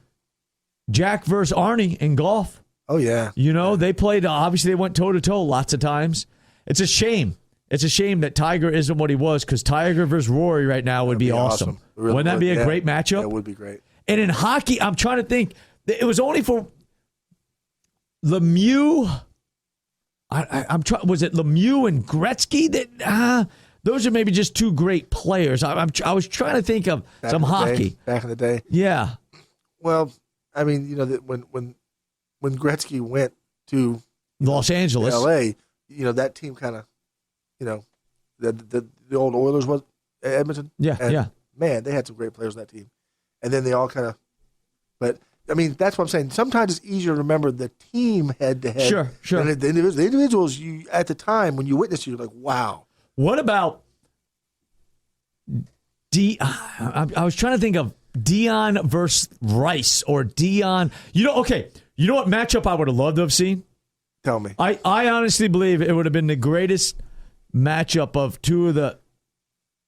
Jack versus Arnie in golf. Oh yeah. You know they played. Obviously, they went toe to toe lots of times. It's a shame. It's a shame that Tiger isn't what he was, because Tiger versus Rory right now would be awesome. Really Wouldn't that be a great matchup? That would be great. And in hockey, I'm trying to think. It was only for Lemieux. I'm trying. Was it Lemieux and Gretzky? That those are maybe just two great players. I was trying to think of some hockey back in the day. Yeah. Well, I mean, you know that when Gretzky went to Los Angeles, L.A., you know that team kind of, you know, the old Oilers was Edmonton. Yeah. Man, they had some great players on that team, and then they all kind of. But I mean, that's what I'm saying. Sometimes it's easier to remember the team head to head. Sure. Than the individuals you at the time when you witnessed, you're like, wow. What about I was trying to think of Dion versus Rice or Dion. You know what matchup I would have loved to have seen? Tell me. I honestly believe it would have been the greatest matchup of two of the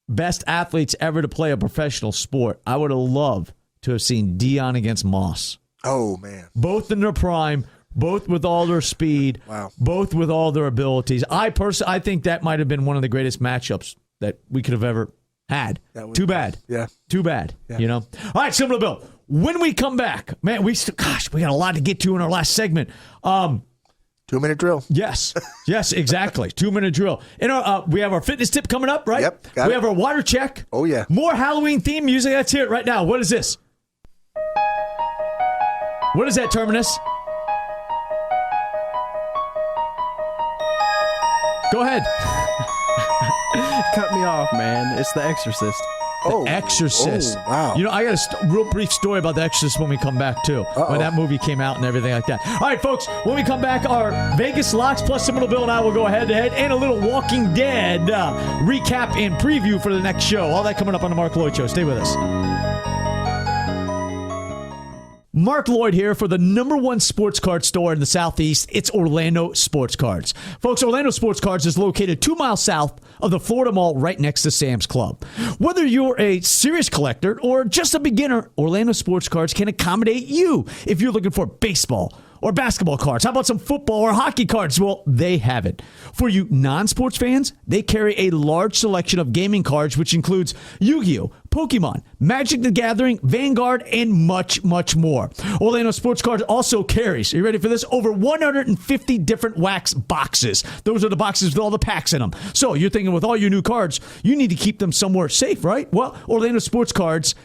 best athletes ever to play a professional sport. I would have loved to have seen Dion against Moss. Oh, man. Both in their prime, both with all their speed, wow. Both with all their abilities. I think that might have been one of the greatest matchups that we could have ever had. Too bad. Yeah. Too bad. Yeah. You know? All right, Seminole Bill. When we come back, man, we got a lot to get to in our last segment. 2-minute drill. Yes, exactly. 2-minute drill. And we have our fitness tip coming up, right? Yep. We have our water check. Oh, yeah. More Halloween theme music. Let's hear it right now. What is this? What is that, Terminus? Go ahead. Cut me off, man. It's The Exorcist. The Exorcist. Oh, wow. You know, I got a real brief story about The Exorcist when we come back, too. When that movie came out and everything like that. All right, folks, when we come back, our Vegas locks plus Seminole Bill and I will go head-to-head and a little Walking Dead recap and preview for the next show. All that coming up on the Marc Loyd Show. Stay with us. Marc Loyd here for the #1 sports card store in the Southeast. It's Orlando Sports Cards. Folks, Orlando Sports Cards is located 2 miles south of the Florida Mall right next to Sam's Club. Whether you're a serious collector or just a beginner, Orlando Sports Cards can accommodate you if you're looking for baseball or basketball cards. How about some football or hockey cards? Well, they have it. For you non-sports fans, they carry a large selection of gaming cards, which includes Yu-Gi-Oh!, Pokemon, Magic the Gathering, Vanguard, and much, much more. Orlando Sports Cards also carries, are you ready for this? Over 150 different wax boxes. Those are the boxes with all the packs in them. So you're thinking with all your new cards, you need to keep them somewhere safe, right? Well, Orlando Sports Cards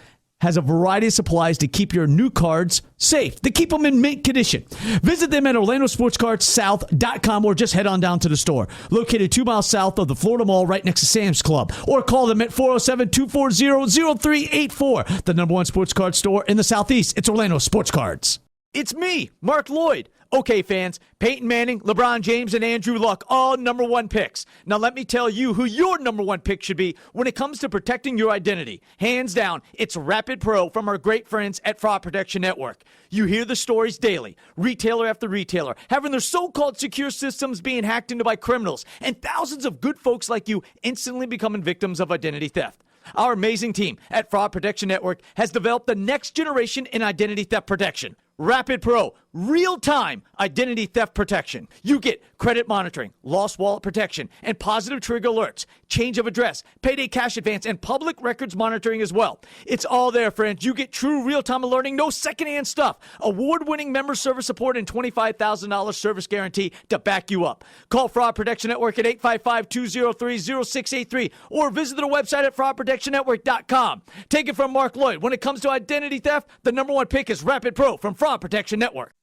has a variety of supplies to keep your new cards safe, to keep them in mint condition. Visit them at OrlandoSportsCardsSouth.com or just head on down to the store. Located 2 miles south of the Florida Mall right next to Sam's Club. Or call them at 407-240-0384. The #1 sports card store in the Southeast. It's Orlando Sports Cards. It's me, Marc Loyd. Okay, fans, Peyton Manning, LeBron James, and Andrew Luck, all #1 picks. Now let me tell you who your #1 pick should be when it comes to protecting your identity. Hands down, it's Rapid Pro from our great friends at Fraud Protection Network. You hear the stories daily, retailer after retailer, having their so-called secure systems being hacked into by criminals, and thousands of good folks like you instantly becoming victims of identity theft. Our amazing team at Fraud Protection Network has developed the next generation in identity theft protection. Rapid Pro, real-time identity theft protection. You get credit monitoring, lost wallet protection, and positive trigger alerts, change of address, payday cash advance, and public records monitoring as well. It's all there, friends. You get true real-time alerting, no secondhand stuff, award-winning member service support, and $25,000 service guarantee to back you up. Call Fraud Protection Network at 855-203-0683 or visit their website at fraudprotectionnetwork.com. Take it from Marc Loyd. When it comes to identity theft, the number one pick is Rapid Pro from Fraud Protection Network.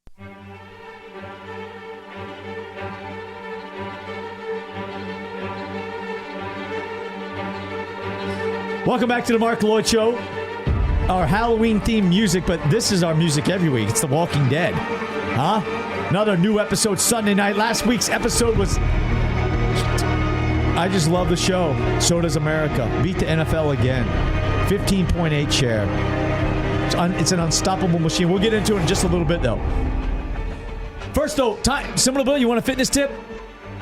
Welcome back to the Marc Loyd Show. Our Halloween-themed music, but this is our music every week. It's The Walking Dead. Huh? Another new episode Sunday night. Last week's episode was... I just love the show. So does America. Beat the NFL again. 15.8 share. It's an unstoppable machine. We'll get into it in just a little bit, though. First, though, Similar Bill, you want a fitness tip?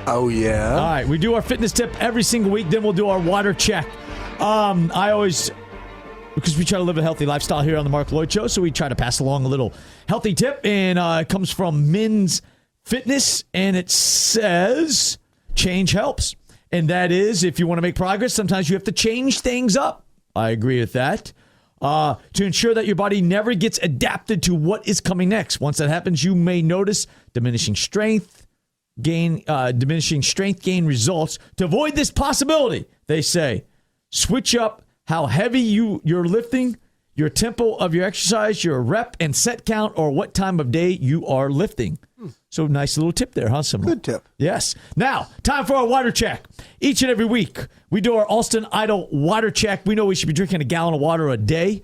Oh, yeah. All right, we do our fitness tip every single week. Then we'll do our water check. I always, because we try to live a healthy lifestyle here on the Marc Loyd Show, so we try to pass along a little healthy tip. And it comes from Men's Fitness, and it says, change helps. And that is, if you want to make progress, sometimes you have to change things up. I agree with that. To ensure that your body never gets adapted to what is coming next. Once that happens, you may notice diminishing strength gain results. To avoid this possibility, they say, switch up how heavy you're lifting, your tempo of your exercise, your rep and set count, or what time of day you are lifting. So nice little tip there, huh, Simon? Good tip. Yes. Now, time for our water check. Each and every week, we do our Alston Idol water check. We know we should be drinking a gallon of water a day,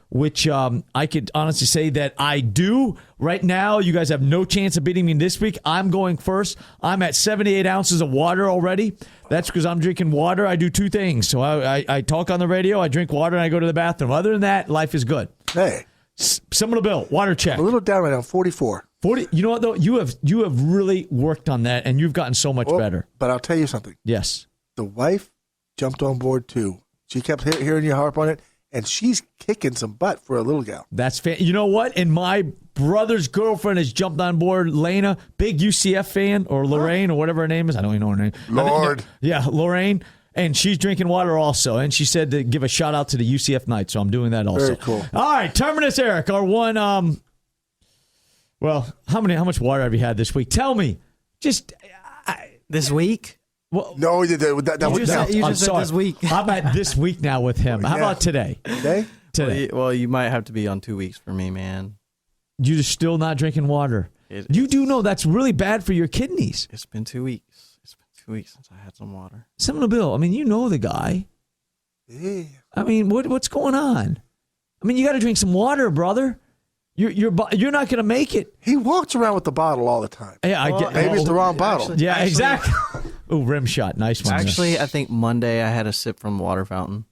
which I could honestly say that I do. Right now, you guys have no chance of beating me this week. I'm going first. I'm at 78 ounces of water already. That's because I'm drinking water. I do two things. So I talk on the radio, I drink water, and I go to the bathroom. Other than that, life is good. Hey. Similar Bill, water check. A little down right now, 44. 40. You know what, though? You have really worked on that, and you've gotten so much better. But I'll tell you something. Yes. The wife jumped on board, too. She kept hearing you harp on it, and she's kicking some butt for a little gal. That's you know what? And my brother's girlfriend has jumped on board. Lena, big UCF fan, or Lorraine, or whatever her name is. I don't even know her name. Lord. Yeah, Lorraine. And she's drinking water also. And she said to give a shout out to the UCF Knights. So I'm doing that also. Very cool. All right, Terminus Eric, our one. Well, how much water have you had this week? Tell me. Just This week? well, No, that You was just now. said- you I'm just said sorry. this week. How about this week now with him? How Yeah. about today? Today? Today. Well, you might have to be on 2 weeks for me, man. You're just still not drinking water. You do know that's really bad for your kidneys. It's been 2 weeks. It's been 2 weeks since I had some water. Similar Bill, I mean, you know the guy. Yeah. I mean, what's going on? I mean, you got to drink some water, brother. You're not going to make it. He walks around with the bottle all the time. Yeah, I get. Maybe it's the wrong bottle. Yeah, Actually- exactly. Ooh, rim shot, nice one. Actually, I think Monday I had a sip from the water fountain.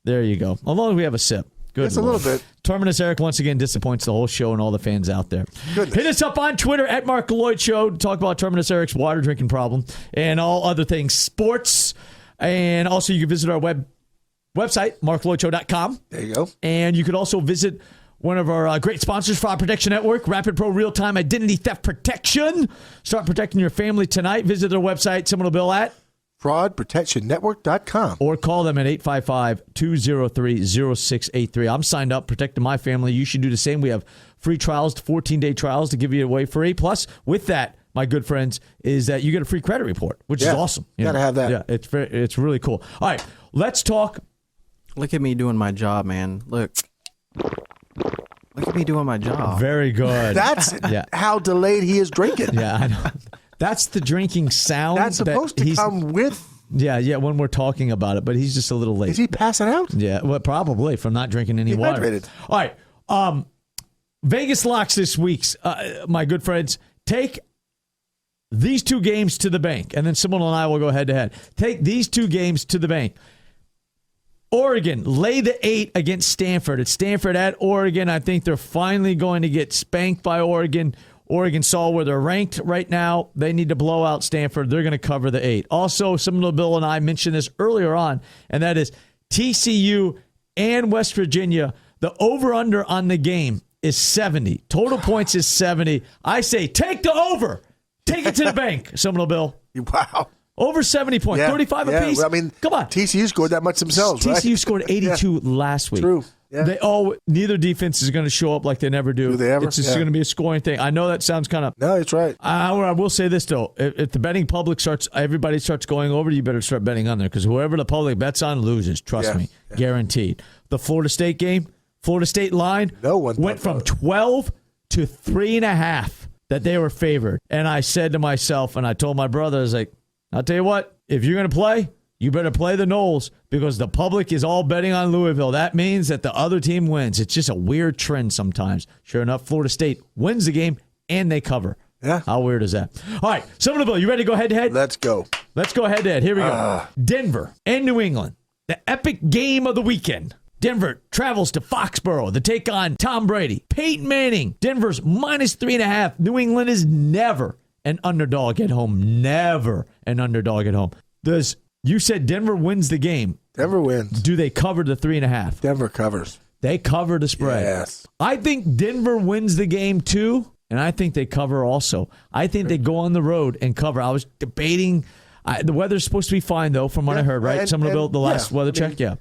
There you go. As long as we have a sip. Good. Just a little bit. Terminus Eric once again disappoints the whole show and all the fans out there. Goodness. Hit us up on Twitter at Marc Loyd Show to talk about Terminus Eric's water drinking problem and all other things sports. And also, you can visit our website, marcloydshow.com. There you go. And you could also visit one of our great sponsors, Fraud Protection Network, Rapid Pro Real-Time Identity Theft Protection. Start protecting your family tonight. Visit their website, Seminole Bill at fraudprotectionnetwork.com. or call them at 855-203-0683. I'm signed up, protecting my family. You should do the same. We have free trials, 14-day trials to give you away free. Plus, with that, my good friends, is that you get a free credit report, which is awesome. You Gotta know? have that. Yeah, it's really cool. All right, let's talk. Look at me doing my job, man. Look at me doing my job. Very good. That's Yeah. how delayed he is drinking. Yeah, I know. That's the drinking sound. That's supposed to come with. Yeah, when we're talking about it, but he's just a little late. Is he passing out? Yeah, well, probably from not drinking any water. Dehydrated. All right, Vegas locks this week's, my good friends. Take these two games to the bank, and then Simone and I will go head to head. Take these two games to the bank. Oregon, lay the 8 against Stanford. It's Stanford at Oregon. I think they're finally going to get spanked by Oregon. Oregon saw where they're ranked right now. They need to blow out Stanford. They're going to cover the 8. Also, Seminole Bill and I mentioned this earlier on, and that is TCU and West Virginia. The over-under on the game is 70. Total points is 70. I say take the over. Take it to the bank, Seminole Bill. Wow. Over 70 points, 35 apiece. Well, I mean, come on. TCU scored that much themselves, right? TCU scored 82 last week. True. Yeah. Neither defense is going to show up like they never do. Do they ever? It's just going to be a scoring thing. I know that sounds kind of. No, it's right. I will say this though: if the betting public everybody starts going over, you better start betting on there because whoever the public bets on loses. Trust me, guaranteed. The Florida State game, Florida State line went from 12 to 3.5 that they were favored, and I said to myself, and I told my brother, I was like, I'll tell you what, if you're going to play, you better play the Noles because the public is all betting on Louisville. That means that the other team wins. It's just a weird trend sometimes. Sure enough, Florida State wins the game and they cover. Yeah. How weird is that? All right, Seminole, you ready to go head-to-head? Let's go. Let's go head-to-head. Here we go. Denver and New England, the epic game of the weekend. Denver travels to Foxborough to take on Tom Brady. Peyton Manning, Denver's minus 3.5. New England is never an underdog at home. Never an underdog at home. You said Denver wins the game. Denver wins. Do they cover the 3.5? Denver covers. They cover the spread. Yes. I think Denver wins the game too, and I think they cover also. I think they go on the road and cover. I was debating. The weather's supposed to be fine, though, from what I heard, right? Someone built the last weather check? Yeah.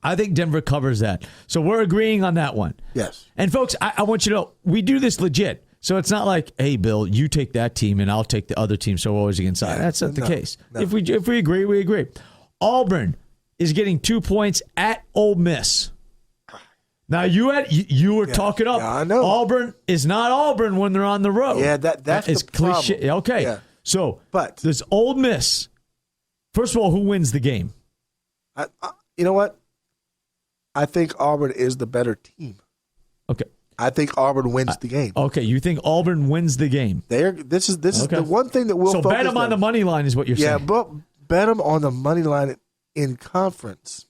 I think Denver covers that. So we're agreeing on that one. Yes. And, folks, I want you to know, we do this legit. So it's not like, hey, Bill, you take that team and I'll take the other team, so we're always against side. That's not the case. No. If we agree, we agree. Auburn is getting 2 points at Ole Miss. Now, you were talking up. Yeah, I know. Auburn is not Auburn when they're on the road. Yeah, that's is the problem. cliche. Okay. Yeah. So, but there's Ole Miss. First of all, who wins the game? You know what? I think Auburn is the better team. Okay. I think Auburn wins the game. Okay, you think Auburn wins the game? This is the one thing that we'll so bet them on the money line is what you're saying. Yeah, but bet them on the money line in conference.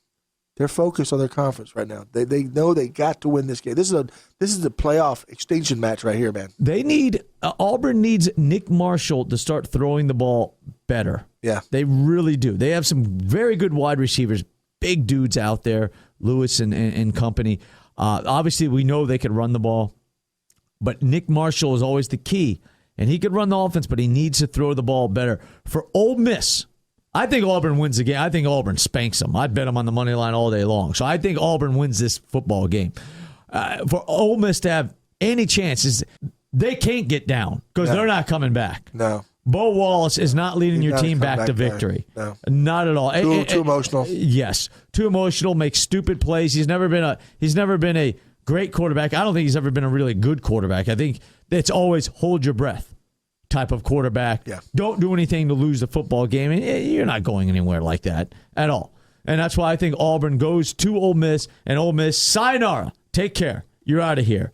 They're focused on their conference right now. They know they got to win this game. This is a playoff extinction match right here, man. They need Auburn needs Nick Marshall to start throwing the ball better. Yeah, they really do. They have some very good wide receivers, big dudes out there, Lewis and company. Obviously, we know they could run the ball, but Nick Marshall is always the key, and he could run the offense, but he needs to throw the ball better. For Ole Miss, I think Auburn wins the game. I think Auburn spanks them. I bet them on the money line all day long. So I think Auburn wins this football game. For Ole Miss to have any chances, they can't get down because they're not coming back. No. Bo Wallace is not leading your team back to victory. No. Not at all. Too emotional. Yes. Too emotional, makes stupid plays. He's never been a great quarterback. I don't think he's ever been a really good quarterback. I think it's always hold your breath type of quarterback. Yeah. Don't do anything to lose the football game. And you're not going anywhere like that at all. And that's why I think Auburn goes to Ole Miss, and Ole Miss, sayonara. Take care. You're out of here.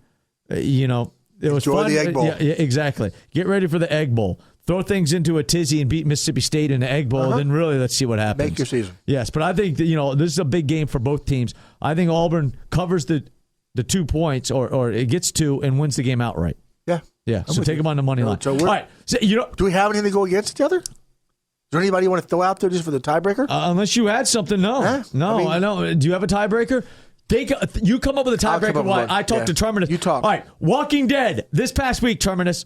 It was Enjoy fun. the Egg Bowl. Yeah, exactly. Get ready for the Egg Bowl. Throw things into a tizzy and beat Mississippi State in the Egg Bowl, then really let's see what happens. Make your season. Yes, but I think that, this is a big game for both teams. I think Auburn covers the 2 points or it gets 2 and wins the game outright. Yeah. Yeah, so take them on the money line. So all right. So, do we have anything to go against each other? Is there anybody you want to throw out there just for the tiebreaker? Unless you had something, no. Huh? No, I know. Do you have a tiebreaker? You come up with a tiebreaker while I talk to Terminus. You talk. All right, Walking Dead. This past week, Terminus.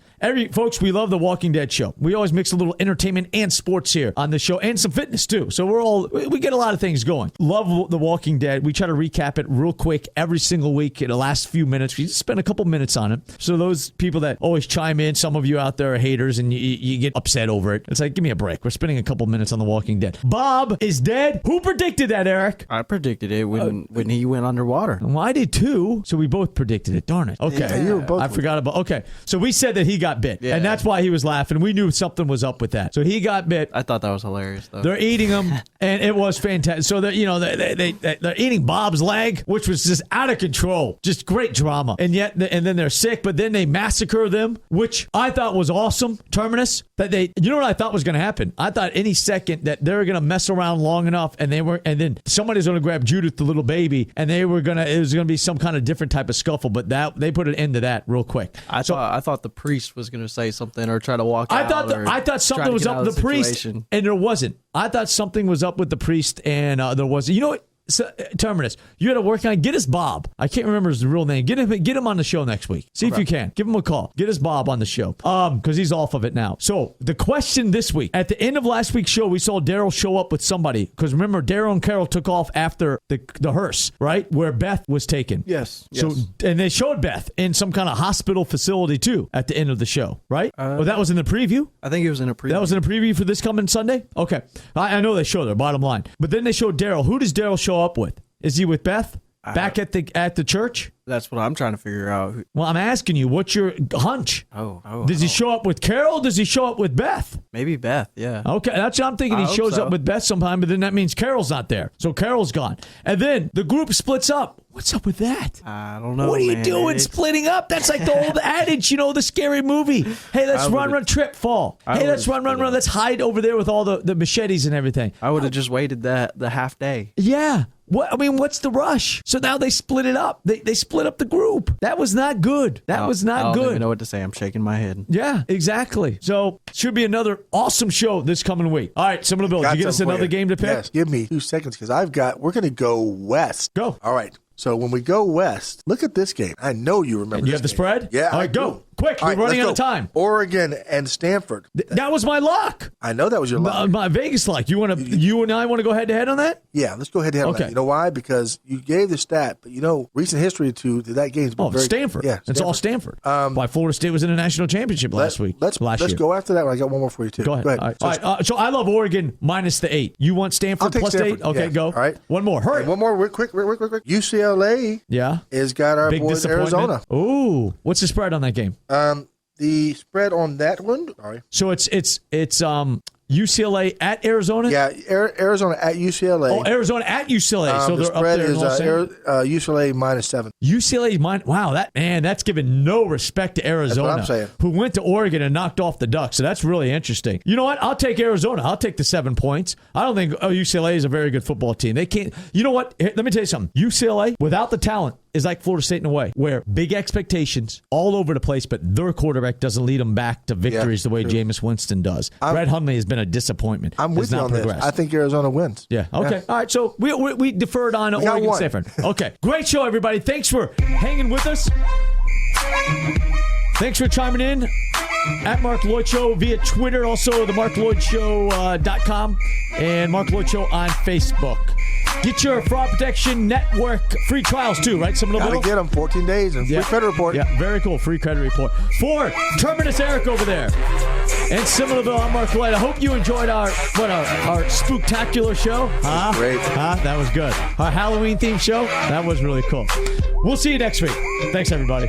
Folks, we love the Walking Dead show. We always mix a little entertainment and sports here on the show, and some fitness too. So we get a lot of things going. Love the Walking Dead. We try to recap it real quick every single week in the last few minutes. We just spend a couple minutes on it. So those people that always chime in, some of you out there are haters and you get upset over it. It's like, give me a break. We're spending a couple minutes on the Walking Dead. Bob is dead. Who predicted that, Eric? I predicted it when he went underwater. Well, I did too. So we both predicted it. Darn it. Okay. Yeah, you were both. I forgot about. Okay. So we said that he got bit. Yeah. And that's why he was laughing. We knew something was up with that. So he got bit. I thought that was hilarious, though. They're eating him, and it was fantastic. So they're eating Bob's leg, which was just out of control. Just great drama. And then they're sick, but then they massacre them, which I thought was awesome. Terminus. You know what I thought was going to happen? I thought any second that they were going to mess around long enough, and then somebody's going to grab Judith, the little baby, and it was going to be some kind of different type of scuffle. But they put an end to that real quick. I thought the priest was going to say something or try to walk out. I thought something was up with the priest, and there wasn't. I thought something was up with the priest, and there wasn't. You know what? Terminus, you got to work on. Get us Bob. I can't remember his real name. Get him on the show next week. See if you can. Give him a call. Get us Bob on the show. Because he's off of it now. So the question this week, at the end of last week's show, we saw Daryl show up with somebody. Because remember, Daryl and Carol took off after the hearse, right? Where Beth was taken. Yes. So and they showed Beth in some kind of hospital facility too at the end of the show, right? That was in the preview. I think it was in a preview. That was in a preview for this coming Sunday? Okay. I know they showed her, bottom line. But then they showed Daryl. Who does Daryl show up with? Is he with Beth? Back at the church? That's what I'm trying to figure out. Well, I'm asking you, what's your hunch? Does he show up with Carol? Does he show up with Beth? Maybe Beth, yeah. Okay, that's what I'm thinking. He shows up with Beth sometime, but then that means Carol's not there. So Carol's gone. And then the group splits up. What's up with that? I don't know. What are you doing splitting up? That's like the old adage, the scary movie. Hey, let's run, trip, fall. Hey, let's run. Let's hide over there with all the machetes and everything. I would have just waited the half day. Yeah. What's the rush? So now they split it up. They split up the group. That was not good. That was not good. I don't even know what to say. I'm shaking my head. Yeah, exactly. So should be another awesome show this coming week. All right, Similar Bill, did you get us another game to pick? Yes, give me 2 seconds because we're going to go west. Go. All right. So when we go west, look at this game. I know you remember and you have the spread? Yeah. All right, go. Quick, we're running out of time. Oregon and Stanford. That was my lock. I know that was your lock. My Vegas lock. You and I want to go head to head on that? Yeah, let's go head to head on that. You know why? Because you gave the stat, but recent history to that game's been very Stanford. Yeah, it's all Stanford. Why Florida State was in a national championship last year. Let's go after that one. I got one more for you too. Go ahead. All right. So I love Oregon minus the 8. You want Stanford plus Stanford. 8? Okay, go. All right. One more. Hurry. Hey, one more. Quick. UCLA. Yeah. Has got our big boys Arizona. Ooh, what's the spread on that game? The spread on that one. Sorry. So it's UCLA at Arizona? Yeah, Arizona at UCLA. Oh, Arizona at UCLA. So the they're spread up there is UCLA minus 7. UCLA wow, that's giving no respect to Arizona. That's what I'm saying. Who went to Oregon and knocked off the Ducks. So that's really interesting. You know what? I'll take Arizona. I'll take the 7 points. I don't think UCLA is a very good football team. They can't. You know what? Here, let me tell you something. UCLA without the talent is like Florida State in a way, where big expectations all over the place, but their quarterback doesn't lead them back to victories the way Jameis Winston does. Brett Hundley has been a disappointment. I'm with you on this. I think Arizona wins. Yeah. Okay. Yeah. All right. So we deferred on Oregon Stanford. Okay. Great show, everybody. Thanks for hanging with us. Thanks for chiming in at Marc Loyd Show via Twitter, also the MarcLoydShow.com and Marc Loyd Show on Facebook. Get your Fraud Protection Network free trials too, right? Gotta get them 14 days and free credit report. Yeah, very cool. Free credit report. For Terminus Eric over there and Similarville, I'm Marc Loyd. I hope you enjoyed our spooktacular show. Great. That was good. Our Halloween themed show. That was really cool. We'll see you next week. Thanks, everybody.